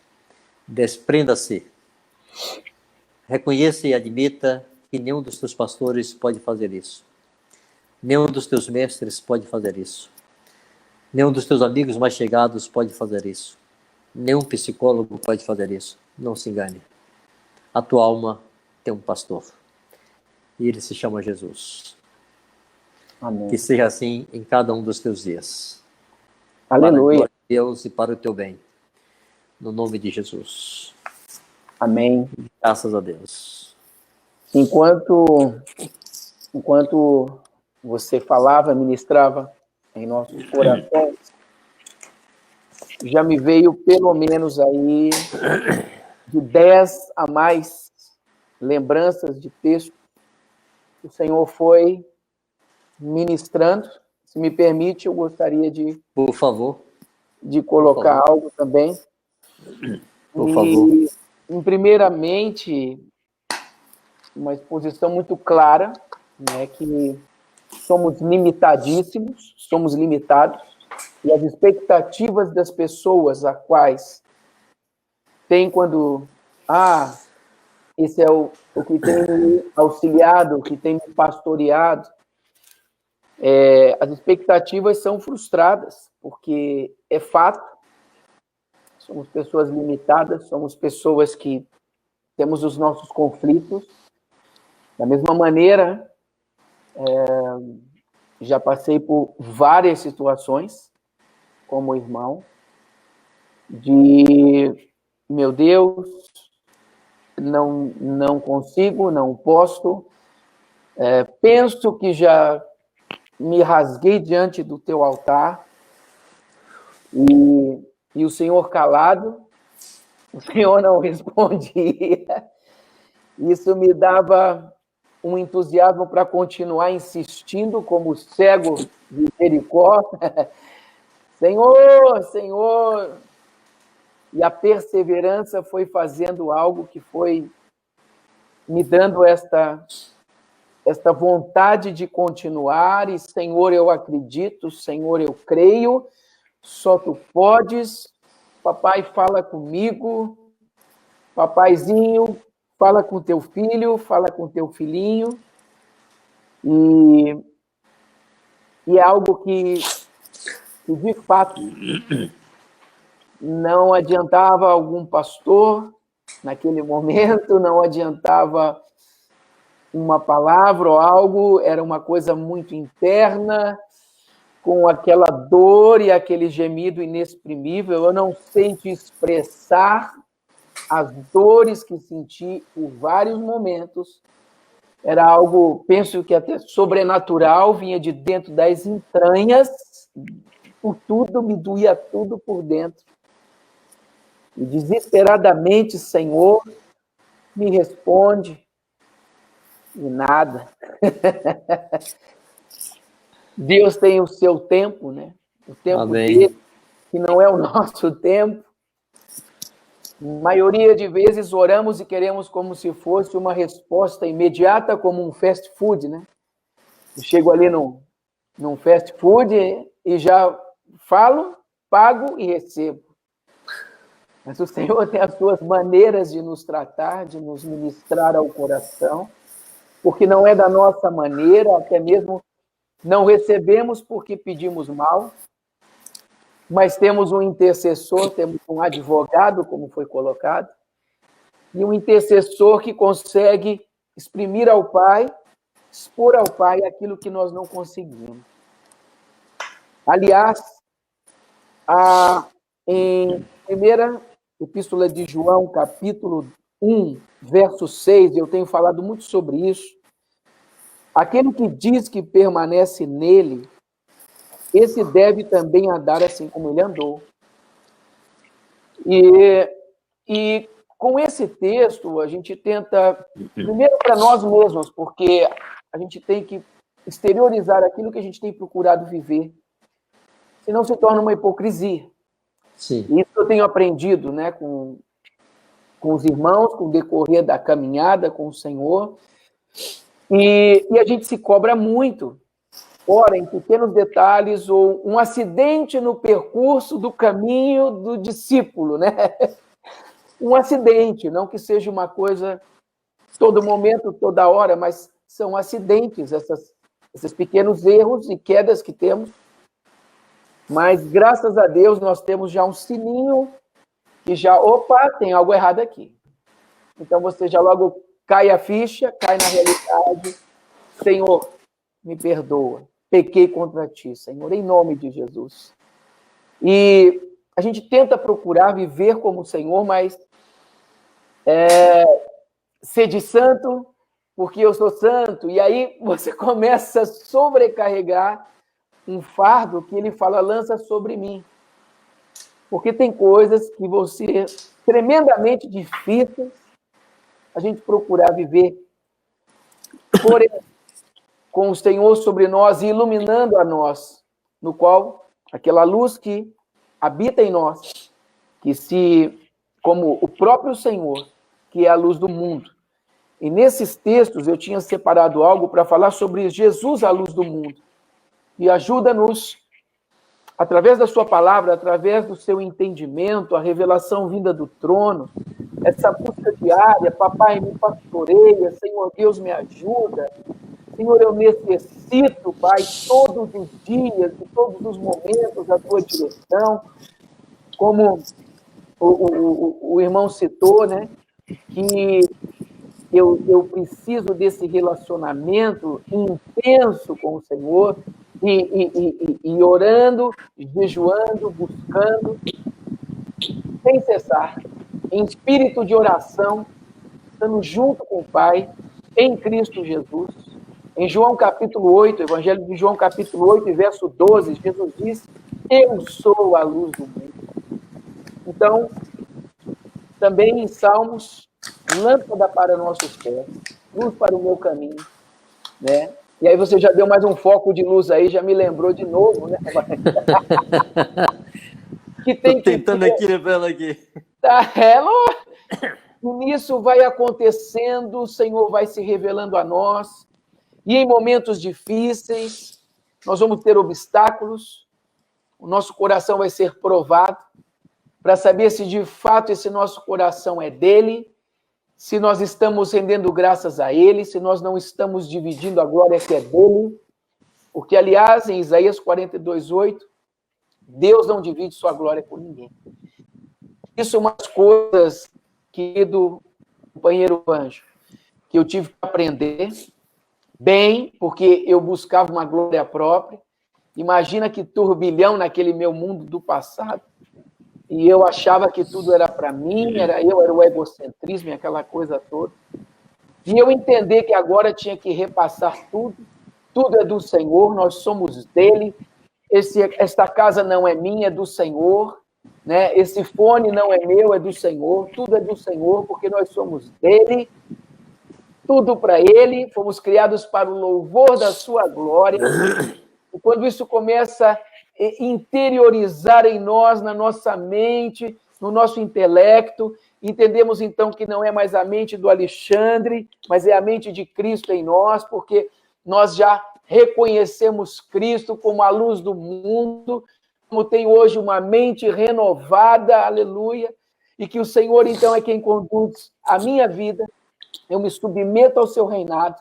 B: desprenda-se Reconheça e admita que nenhum dos teus pastores pode fazer isso. Nenhum dos teus mestres pode fazer isso. Nenhum dos teus amigos mais chegados pode fazer isso. Nenhum psicólogo pode fazer isso. Não se engane. A tua alma tem um pastor. E ele se chama Jesus.
A: Amém.
B: Que seja assim em cada um dos teus dias.
A: Aleluia.
B: Para a glória de Deus e para o teu bem. No nome de Jesus.
A: Amém.
B: Graças a Deus.
A: Enquanto você falava, ministrava em nossos corações, já me veio pelo menos aí de 10 a mais lembranças de texto que o Senhor foi ministrando. Se me permite, eu gostaria de,
B: Por favor.
A: de colocar algo também.
B: Por favor.
A: Primeiramente, uma exposição muito clara, né, que somos limitadíssimos, somos limitados, e as expectativas das pessoas a quais tem quando, esse é o que tem me auxiliado, o que tem me pastoreado, as expectativas são frustradas, porque é fato, somos pessoas limitadas, somos pessoas que temos os nossos conflitos. Da mesma maneira, já passei por várias situações, como irmão, de, meu Deus, não consigo, não posso, penso que já me rasguei diante do teu altar, e o Senhor calado, o Senhor não respondia. Isso me dava um entusiasmo para continuar insistindo como cego de Jericó. Senhor, Senhor. E a perseverança foi fazendo algo que foi me dando esta vontade de continuar. E, Senhor, eu acredito, Senhor, eu creio, só tu podes. Papai, fala comigo. Papaizinho, fala com teu filho, fala com teu filhinho. E é algo que de fato, não adiantava algum pastor naquele momento, não adiantava uma palavra ou algo, era uma coisa muito interna, com aquela dor e aquele gemido inexprimível. Eu não sei te expressar as dores que senti por vários momentos. Era algo, penso que até sobrenatural, vinha de dentro das entranhas, por tudo, me doía tudo por dentro. E desesperadamente, Senhor, me responde, e nada. Deus tem o seu tempo, né? O tempo dele, que não é o nosso tempo. A maioria de vezes oramos e queremos como se fosse uma resposta imediata, como um fast food, né? Eu chego ali num fast food e já falo, pago e recebo. Mas o Senhor tem as suas maneiras de nos tratar, de nos ministrar ao coração, porque não é da nossa maneira, até mesmo não recebemos porque pedimos mal, mas temos um intercessor, temos um advogado, como foi colocado, e um intercessor que consegue exprimir ao Pai, expor ao Pai aquilo que nós não conseguimos. Aliás, em primeira Epístola de João, capítulo 1, verso 6, eu tenho falado muito sobre isso. Aquele que diz que permanece nele, esse deve também andar assim como ele andou. E com esse texto, a gente tenta, primeiro para nós mesmos, porque a gente tem que exteriorizar aquilo que a gente tem procurado viver, senão se torna uma hipocrisia.
B: Sim.
A: Isso eu tenho aprendido, né, com os irmãos, com o decorrer da caminhada com o Senhor, e a gente se cobra muito, ora, em pequenos detalhes, ou um acidente no percurso do caminho do discípulo, né? Um acidente, não que seja uma coisa todo momento, toda hora, mas são acidentes, esses pequenos erros e quedas que temos. Mas, graças a Deus, nós temos já um sininho que já, opa, tem algo errado aqui. Então, você já logo cai a ficha, cai na realidade. Senhor, me perdoa, pequei contra ti, Senhor, em nome de Jesus. E a gente tenta procurar viver como o Senhor, mas sede santo, porque eu sou santo. E aí você começa a sobrecarregar um fardo que ele fala, lança sobre mim. Porque tem coisas que vão ser tremendamente difíceis a gente procurar viver. Porém, com o Senhor sobre nós e iluminando a nós, no qual aquela luz que habita em nós, que como o próprio Senhor, que é a luz do mundo. E nesses textos eu tinha separado algo para falar sobre Jesus, a luz do mundo. E ajuda-nos, através da sua palavra, através do seu entendimento, a revelação vinda do trono, essa busca diária, papai, me pastoreia, Senhor Deus, me ajuda. Senhor, eu necessito, Pai, todos os dias, em todos os momentos, a tua direção. Como o irmão citou, né, que eu preciso desse relacionamento intenso com o Senhor, e orando, jejuando, buscando, sem cessar, em espírito de oração, estando junto com o Pai, em Cristo Jesus. Em João capítulo 8, Evangelho de João capítulo 8, verso 12, Jesus diz, eu sou a luz do mundo. Então, também em Salmos, lâmpada para nossos pés, luz para o meu caminho, né? E aí você já deu mais um foco de luz aí, já me lembrou de novo, né? Que tem
B: Estou tentando aqui levá-la aqui.
A: Tá, e nisso vai acontecendo, o Senhor vai se revelando a nós, e em momentos difíceis, nós vamos ter obstáculos, o nosso coração vai ser provado, para saber se de fato esse nosso coração é dele, se nós estamos rendendo graças a ele, se nós não estamos dividindo a glória que é dele, porque, aliás, em Isaías 42:8, Deus não divide sua glória com ninguém. Isso é umas coisas, querido companheiro Anjo, que eu tive que aprender bem, porque eu buscava uma glória própria. Imagina que turbilhão naquele meu mundo do passado. E eu achava que tudo era para mim, era o egocentrismo e aquela coisa toda. E eu entender que agora tinha que repassar tudo, tudo é do Senhor, nós somos dele, esta casa não é minha, é do Senhor, né? Esse fone não é meu, é do Senhor, tudo é do Senhor, porque nós somos dele, tudo para ele, fomos criados para o louvor da sua glória. E quando isso começa a interiorizar em nós, na nossa mente, no nosso intelecto, entendemos então que não é mais a mente do Alexandre, mas é a mente de Cristo em nós, porque nós já reconhecemos Cristo como a luz do mundo, como tem hoje uma mente renovada, aleluia, e que o Senhor então é quem conduz a minha vida, eu me submeto ao seu reinado,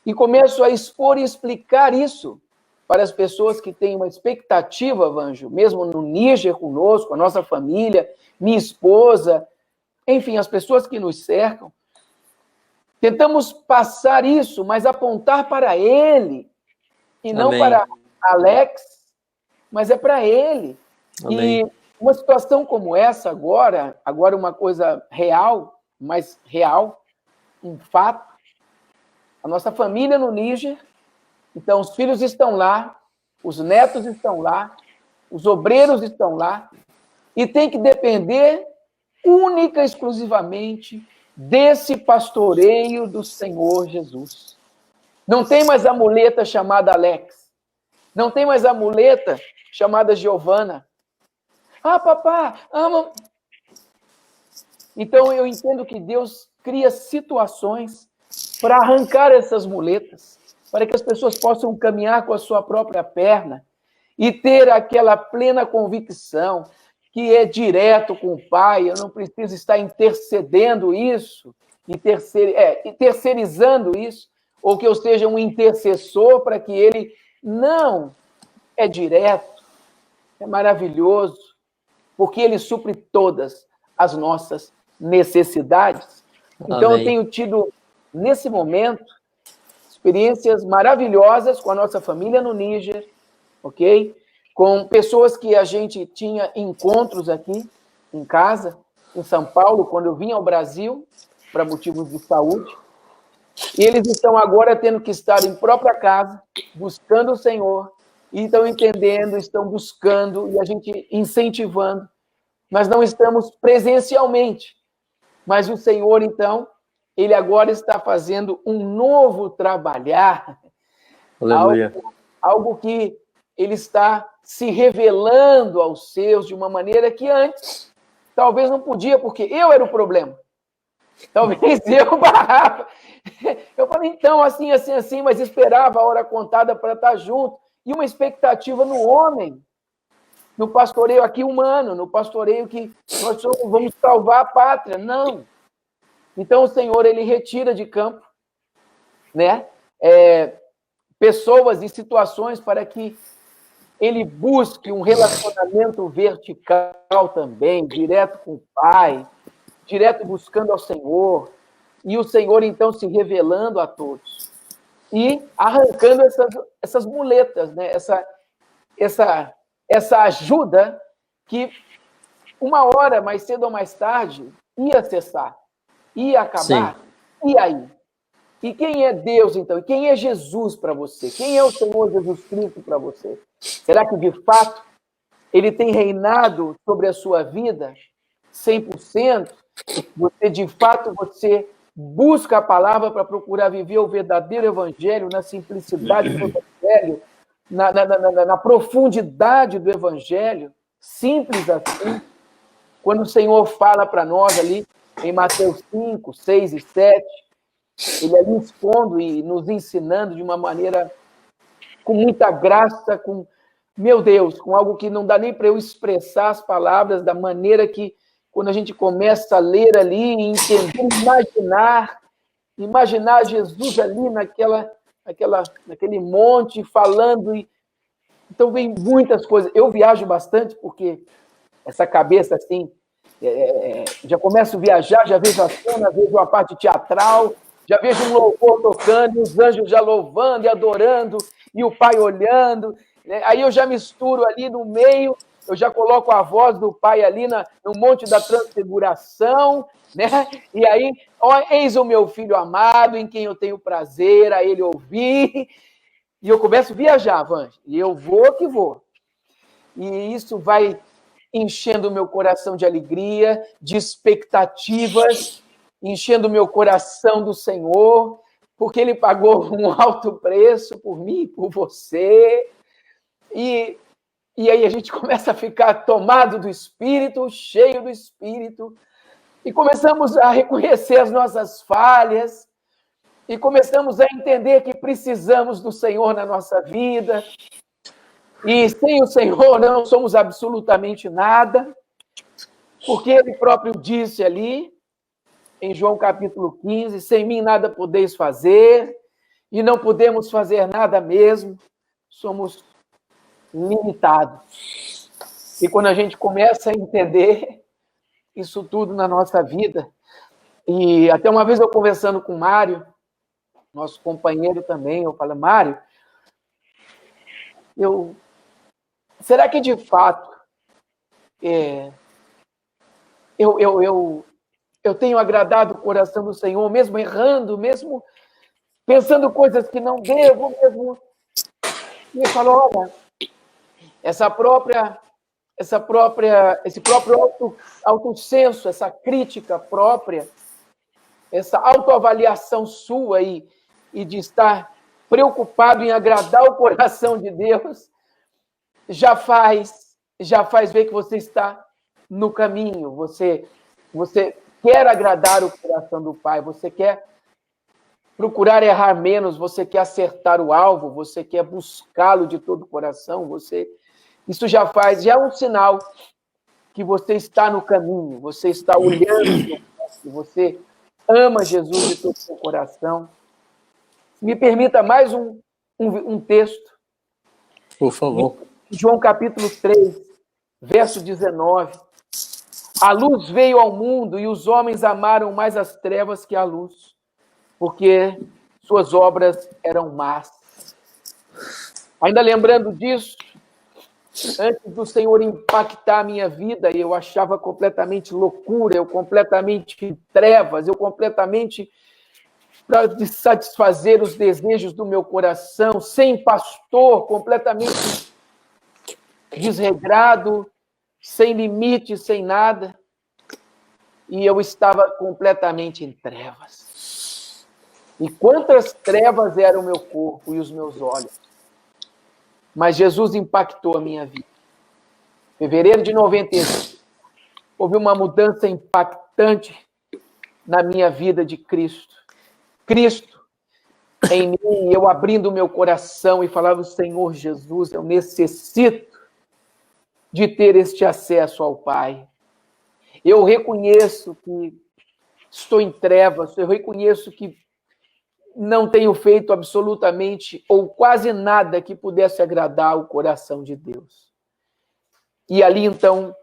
A: e começo a expor e explicar isso para as pessoas que têm uma expectativa, Vanjo, mesmo no Níger conosco, a nossa família, minha esposa, enfim, as pessoas que nos cercam. Tentamos passar isso, mas apontar para ele, e não
B: Amém.
A: para Alex, mas é para ele.
B: Amém.
A: E uma situação como essa agora uma coisa real, mas real, um fato, a nossa família no Níger, então os filhos estão lá, os netos estão lá, os obreiros estão lá, e tem que depender única e exclusivamente desse pastoreio do Senhor Jesus. Não tem mais a muleta chamada Alex, não tem mais a muleta chamada Giovana. Ah, papá, ama. Então eu entendo que Deus cria situações para arrancar essas muletas, para que as pessoas possam caminhar com a sua própria perna e ter aquela plena convicção que é direto com o Pai, eu não preciso estar intercedendo isso, e terceirizando isso, ou que eu seja um intercessor para que ele... Não, é direto, é maravilhoso, porque ele supre todas as nossas necessidades. Então,
B: Amém.
A: eu tenho tido, nesse momento, experiências maravilhosas com a nossa família no Níger, ok? Com pessoas que a gente tinha encontros aqui em casa, em São Paulo, quando eu vim ao Brasil, para motivos de saúde. E eles estão agora tendo que estar em própria casa, buscando o Senhor, e estão entendendo, estão buscando, e a gente incentivando. Mas não estamos presencialmente. Mas o Senhor, então, ele agora está fazendo um novo trabalhar,
B: Aleluia.
A: algo que ele está se revelando aos seus de uma maneira que antes talvez não podia, porque eu era o problema. Talvez eu barrava. Eu falei, então, assim, mas esperava a hora contada para estar junto. E uma expectativa no homem, no pastoreio aqui humano, no pastoreio que nós vamos salvar a pátria. Não. Então, o Senhor, ele retira de campo, né, pessoas e situações para que ele busque um relacionamento vertical também, direto com o Pai, direto buscando ao Senhor, e o Senhor, então, se revelando a todos. E arrancando essas muletas, né? essa ajuda que, uma hora, mais cedo ou mais tarde, ia cessar, ia acabar,
B: Sim.
A: e aí? E quem é Deus, então? E quem é Jesus para você? Quem é o Senhor Jesus Cristo para você? Será que, de fato, ele tem reinado sobre a sua vida 100%? De fato, você busca a palavra para procurar viver o verdadeiro evangelho, na simplicidade do evangelho, na profundidade do evangelho, simples assim. Quando o Senhor fala para nós ali, em Mateus 5, 6 e 7, ele ali expondo e nos ensinando de uma maneira com muita graça, com, meu Deus, com algo que não dá nem para eu expressar as palavras da maneira que, quando a gente começa a ler ali, entender, imaginar Jesus ali naquele monte falando. Então, vem muitas coisas. Eu viajo bastante porque essa cabeça, assim, já começo a viajar, já vejo a cena, vejo a parte teatral, já vejo um louvor tocando, os anjos já louvando e adorando, e o Pai olhando, né? Aí eu já misturo ali no meio, eu já coloco a voz do Pai ali no Monte da Transfiguração, né? E aí, ó, eis o meu Filho amado, em quem eu tenho prazer, a ele ouvir, e eu começo a viajar, Vange, e eu vou que vou. E isso vai enchendo o meu coração de alegria, de expectativas, enchendo o meu coração do Senhor, porque Ele pagou um alto preço por mim e por você. E aí a gente começa a ficar tomado do Espírito, cheio do Espírito, e começamos a reconhecer as nossas falhas, e começamos a entender que precisamos do Senhor na nossa vida, e sem o Senhor não somos absolutamente nada, porque Ele próprio disse ali, em João capítulo 15, sem mim nada podeis fazer, e não podemos fazer nada mesmo, somos limitados. E quando a gente começa a entender isso tudo na nossa vida, e até uma vez eu conversando com o Mário, nosso companheiro também, eu falo, Mário, será que de fato eu tenho agradado o coração do Senhor, mesmo errando, mesmo pensando coisas que não devo, mesmo... E ele falou, olha, esse próprio autossenso, essa crítica própria, essa autoavaliação sua e de estar preocupado em agradar o coração de Deus, já faz ver que você está no caminho, você quer agradar o coração do Pai, você quer procurar errar menos, você quer acertar o alvo, você quer buscá-lo de todo o coração, isso já é um sinal que você está no caminho, você está olhando, você ama Jesus de todo o seu coração. Me permita mais um texto.
B: Por favor.
A: João capítulo 3, verso 19. A luz veio ao mundo e os homens amaram mais as trevas que a luz, porque suas obras eram más. Ainda lembrando disso, antes do Senhor impactar a minha vida, eu achava completamente loucura, eu completamente trevas, eu completamente para satisfazer os desejos do meu coração, sem pastor, completamente desregrado, sem limite, sem nada. E eu estava completamente em trevas. E quantas trevas eram o meu corpo e os meus olhos. Mas Jesus impactou a minha vida. Em fevereiro de 95, houve uma mudança impactante na minha vida de Cristo. Cristo em mim, eu abrindo o meu coração e falava, Senhor Jesus, eu necessito de ter este acesso ao Pai. Eu reconheço que estou em trevas, eu reconheço que não tenho feito absolutamente ou quase nada que pudesse agradar o coração de Deus. E ali, então,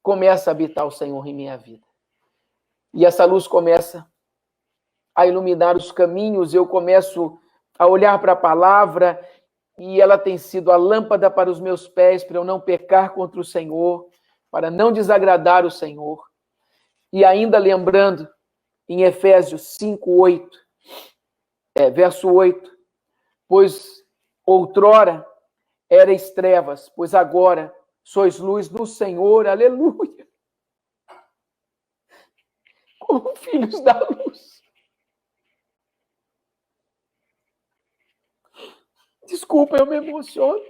A: começa a habitar o Senhor em minha vida. E essa luz começa a iluminar os caminhos, eu começo a olhar para a palavra e ela tem sido a lâmpada para os meus pés, para eu não pecar contra o Senhor, para não desagradar o Senhor. E ainda lembrando, em Efésios 5:8, verso 8, pois outrora erais trevas, pois agora sois luz do Senhor, aleluia. Como filhos da luz. Desculpa, eu me emociono,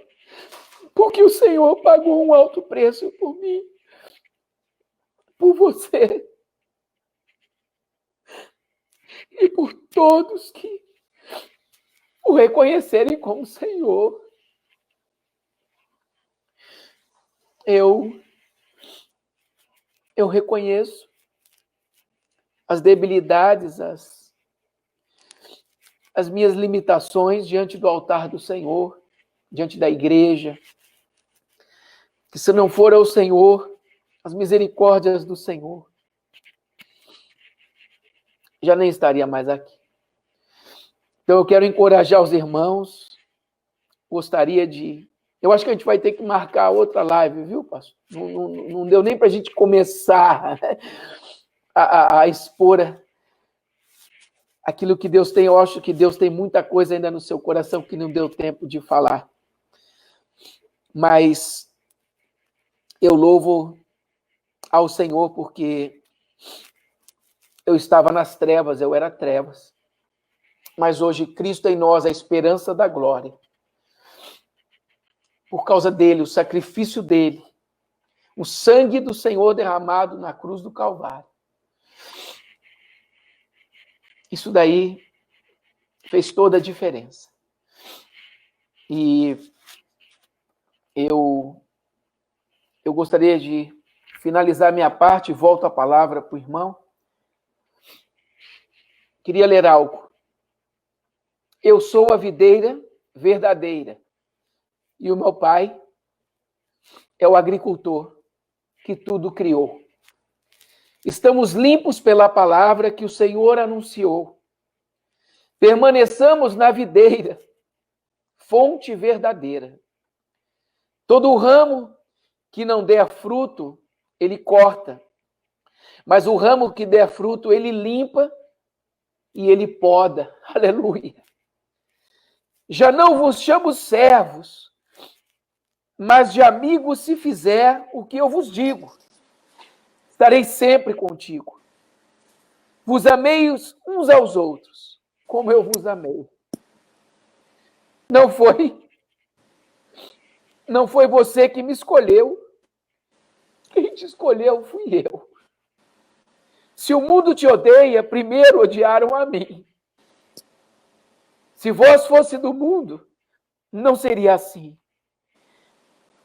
A: porque o Senhor pagou um alto preço por mim, por você, e por todos que o reconhecerem como Senhor. Eu reconheço as debilidades, as minhas limitações diante do altar do Senhor, diante da igreja, que se não for ao Senhor, as misericórdias do Senhor, já nem estaria mais aqui. Então eu quero encorajar os irmãos, gostaria de... Eu acho que a gente vai ter que marcar outra live, viu, pastor? Não deu nem para a gente começar a expor aquilo que Deus tem. Eu acho que Deus tem muita coisa ainda no seu coração que não deu tempo de falar. Mas eu louvo ao Senhor porque eu estava nas trevas, eu era trevas. Mas hoje Cristo em nós, a esperança da glória. Por causa dele, o sacrifício dele, o sangue do Senhor derramado na cruz do Calvário. Isso daí fez toda a diferença. E eu gostaria de finalizar minha parte e volto a palavra para o irmão. Queria ler algo. Eu sou a videira verdadeira e o meu pai é o agricultor que tudo criou. Estamos limpos pela palavra que o Senhor anunciou. Permaneçamos na videira, fonte verdadeira. Todo ramo que não der fruto, ele corta. Mas o ramo que der fruto, ele limpa e ele poda. Aleluia. Já não vos chamo servos, mas de amigos se fizer o que eu vos digo. Estarei sempre contigo. Vos amei uns aos outros, como eu vos amei. Não foi você que me escolheu. Quem te escolheu fui eu. Se o mundo te odeia, primeiro odiaram a mim. Se vós fosse do mundo, não seria assim.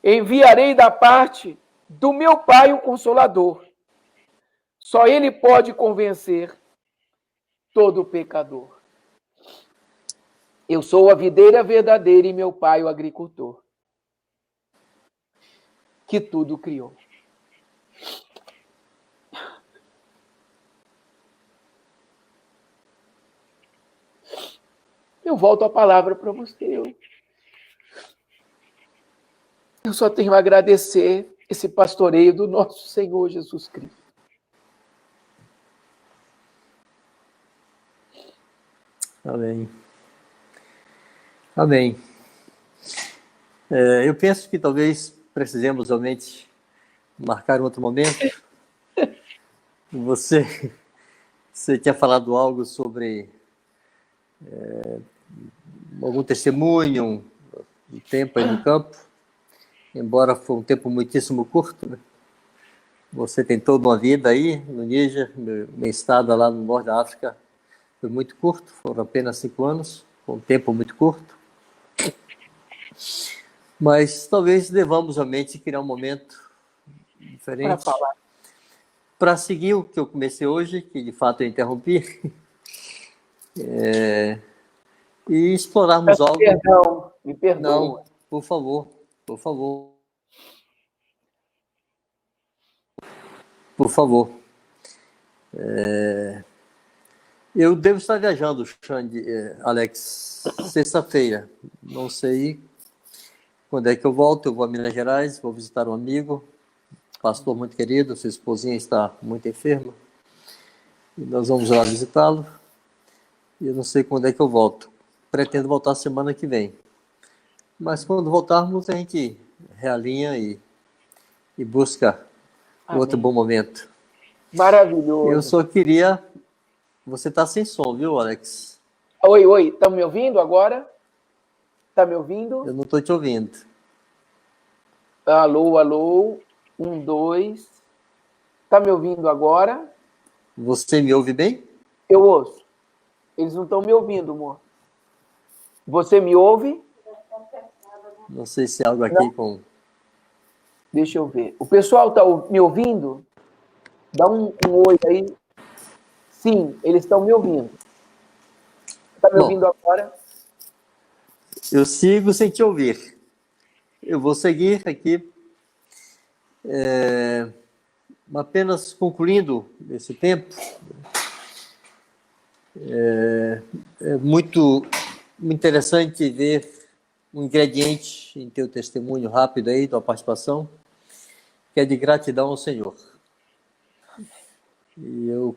A: Enviarei da parte do meu Pai o Consolador. Só Ele pode convencer todo pecador. Eu sou a videira verdadeira e meu pai o agricultor, que tudo criou. Eu volto a palavra para você. Eu só tenho a agradecer esse pastoreio do nosso Senhor Jesus Cristo.
B: Amém. Amém. Eu penso que talvez precisemos realmente marcar um outro momento. Você tinha falado algo sobre algum testemunho do tempo aí no campo, embora foi um tempo muitíssimo curto, né? Você tem toda uma vida aí no Níger, minha estada lá no norte da África foi muito curto, foram apenas 5 anos, foi um tempo muito curto. Mas talvez devamos realmente criar um momento diferente para seguir o que eu comecei hoje, que de fato eu interrompi, e explorarmos algo.
A: Perdão, me perdoa.
B: Não, por favor, por favor. Por favor. Eu devo estar viajando, Xande, Alex, sexta-feira. Não sei quando é que eu volto. Eu vou a Minas Gerais, vou visitar um amigo, pastor muito querido, sua esposinha está muito enferma. E nós vamos lá visitá-lo. E eu não sei quando é que eu volto. Pretendo voltar semana que vem. Mas quando voltarmos, a gente realinha e busca outro bom momento.
A: Maravilhoso.
B: Eu só queria... Você está sem som, viu, Alex?
A: Oi, estão me ouvindo agora? Está me ouvindo?
B: Eu não estou te ouvindo.
A: Alô, 1, 2. Está me ouvindo agora?
B: Você me ouve bem?
A: Eu ouço. Eles não estão me ouvindo, amor. Você me ouve?
B: Não sei se é algo aqui com...
A: Deixa eu ver. O pessoal está me ouvindo? Dá um oi aí. Sim, eles estão me ouvindo. Está me ouvindo agora?
B: Eu sigo sem te ouvir. Eu vou seguir aqui, apenas concluindo esse tempo. É muito interessante ver um ingrediente em teu testemunho rápido aí, tua participação, que é de gratidão ao Senhor. E eu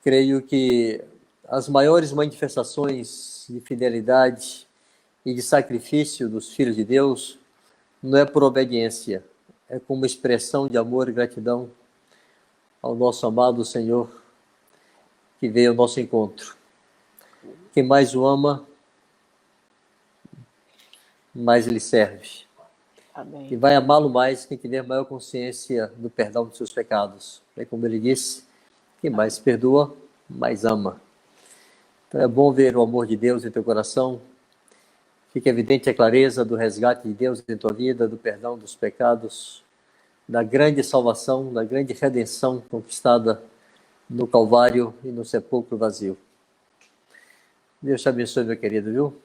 B: creio que as maiores manifestações de fidelidade e de sacrifício dos filhos de Deus não é por obediência, é como expressão de amor e gratidão ao nosso amado Senhor que veio ao nosso encontro. Quem mais o ama, mais ele serve.
A: Amém.
B: E vai amá-lo mais quem tiver maior consciência do perdão dos seus pecados. É como ele disse, quem mais perdoa, mais ama. Então é bom ver o amor de Deus em teu coração. Fica evidente a clareza do resgate de Deus em tua vida, do perdão dos pecados, da grande salvação, da grande redenção conquistada no Calvário e no sepulcro vazio. Deus te abençoe, meu querido, viu?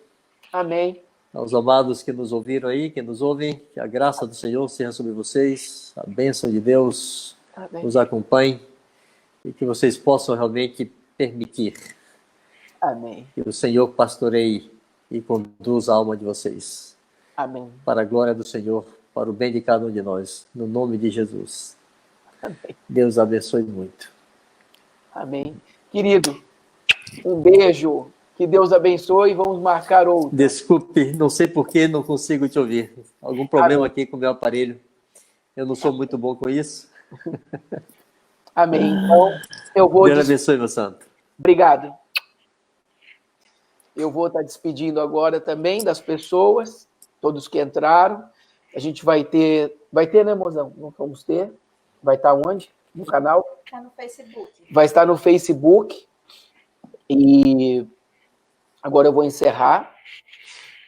A: Amém.
B: Aos amados que nos ouviram aí, que nos ouvem, que a graça do Senhor seja sobre vocês, a bênção de Deus os acompanhe e que vocês possam realmente permitir que o Senhor pastoreie e conduza a alma de vocês.
A: Amém.
B: Para a glória do Senhor, para o bem de cada um de nós, no nome de Jesus.
A: Amém.
B: Deus abençoe muito.
A: Amém. Querido, um beijo. Que Deus abençoe e vamos marcar outro.
B: Desculpe, não sei por que não consigo te ouvir. Algum problema aqui com o meu aparelho. Eu não sou muito bom com isso.
A: Amém. Então, eu vou...
B: Deus abençoe, meu santo.
A: Obrigado. Eu vou estar despedindo agora também das pessoas, todos que entraram. A gente vai ter, né, mozão? Não vamos ter? Vai estar onde? No canal?
C: Está no Facebook.
A: Vai estar no Facebook. E agora eu vou encerrar.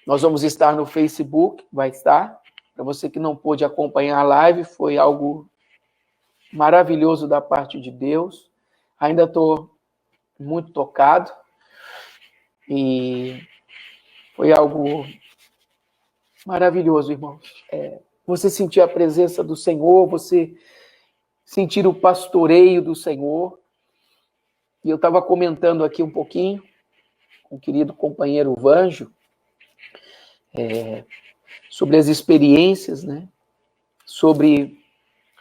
A: Nós vamos estar no Facebook, vai estar. Para você que não pôde acompanhar a live, foi algo maravilhoso da parte de Deus. Ainda estou muito tocado. E foi algo maravilhoso, irmãos. Você sentir a presença do Senhor, você sentir o pastoreio do Senhor. E eu estava comentando aqui um pouquinho com o querido companheiro Vanjo, sobre as experiências, né? Sobre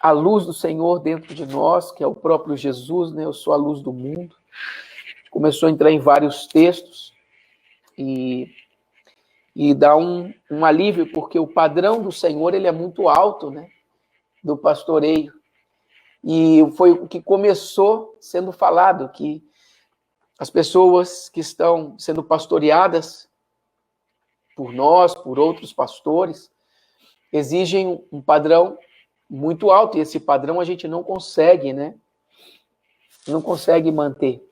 A: a luz do Senhor dentro de nós, que é o próprio Jesus, né? Eu sou a luz do mundo. Começou a entrar em vários textos e dá um alívio, porque o padrão do Senhor ele é muito alto, né? Do pastoreio. E foi o que começou sendo falado, que as pessoas que estão sendo pastoreadas por nós, por outros pastores, exigem um padrão muito alto, e esse padrão a gente não consegue, né? Não consegue manter.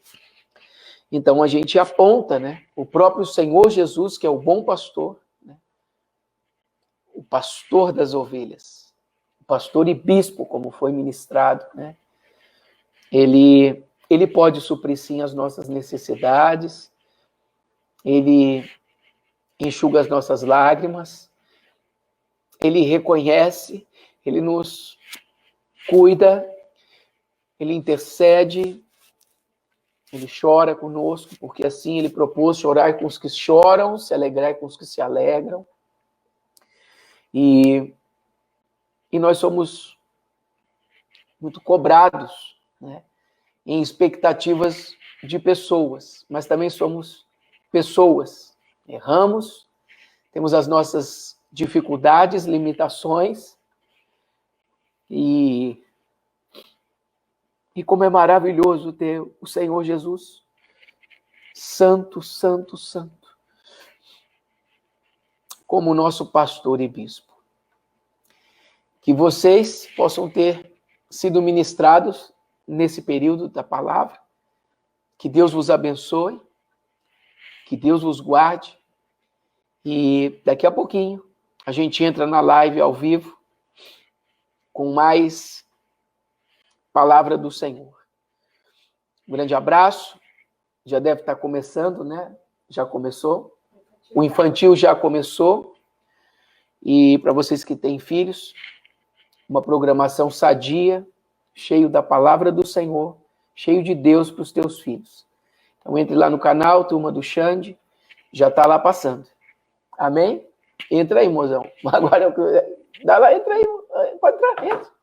A: Então a gente aponta, né? O próprio Senhor Jesus, que é o bom pastor, né? O pastor das ovelhas, o pastor e bispo, como foi ministrado, né? Ele pode suprir sim as nossas necessidades, ele enxuga as nossas lágrimas, ele reconhece, ele nos cuida, ele intercede, ele chora conosco, porque assim ele propôs chorar com os que choram, se alegrar com os que se alegram. E nós somos muito cobrados, né, em expectativas de pessoas, mas também somos pessoas. Erramos, temos as nossas dificuldades, limitações, e como é maravilhoso ter o Senhor Jesus, santo, santo, santo, como nosso pastor e bispo. Que vocês possam ter sido ministrados nesse período da palavra, que Deus vos abençoe, que Deus vos guarde, e daqui a pouquinho a gente entra na live ao vivo com mais palavra do Senhor. Um grande abraço. Já deve estar começando, né? Já começou. O infantil já começou. E para vocês que têm filhos, uma programação sadia, cheio da palavra do Senhor, cheio de Deus para os teus filhos. Então entre lá no canal, Turma do Xande, já está lá passando. Amém? Entra aí, mozão. Agora, dá lá, entra aí. Pode entrar, entra.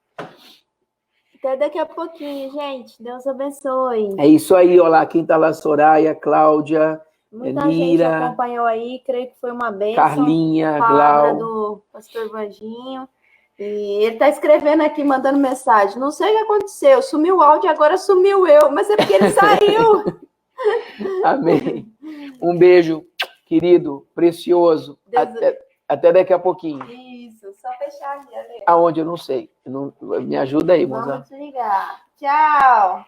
C: Até daqui a pouquinho, gente. Deus abençoe.
A: É isso aí, olha lá, quem tá lá, Soraya, Cláudia,
C: Muita
A: Elira,
C: gente acompanhou aí, creio que foi uma bênção.
A: Carlinha,
C: palavra
A: Glau.
C: do pastor Vanginho. E ele tá escrevendo aqui, mandando mensagem. Não sei o que aconteceu, sumiu o áudio, agora sumiu eu, mas é porque ele saiu.
A: Amém. Um beijo, querido, precioso.
C: Deus...
A: Até daqui a pouquinho.
C: Isso, só fechar ali, Ale.
A: Aonde? Eu não sei. Me ajuda aí, mozão.
C: Vamos desligar. Tchau.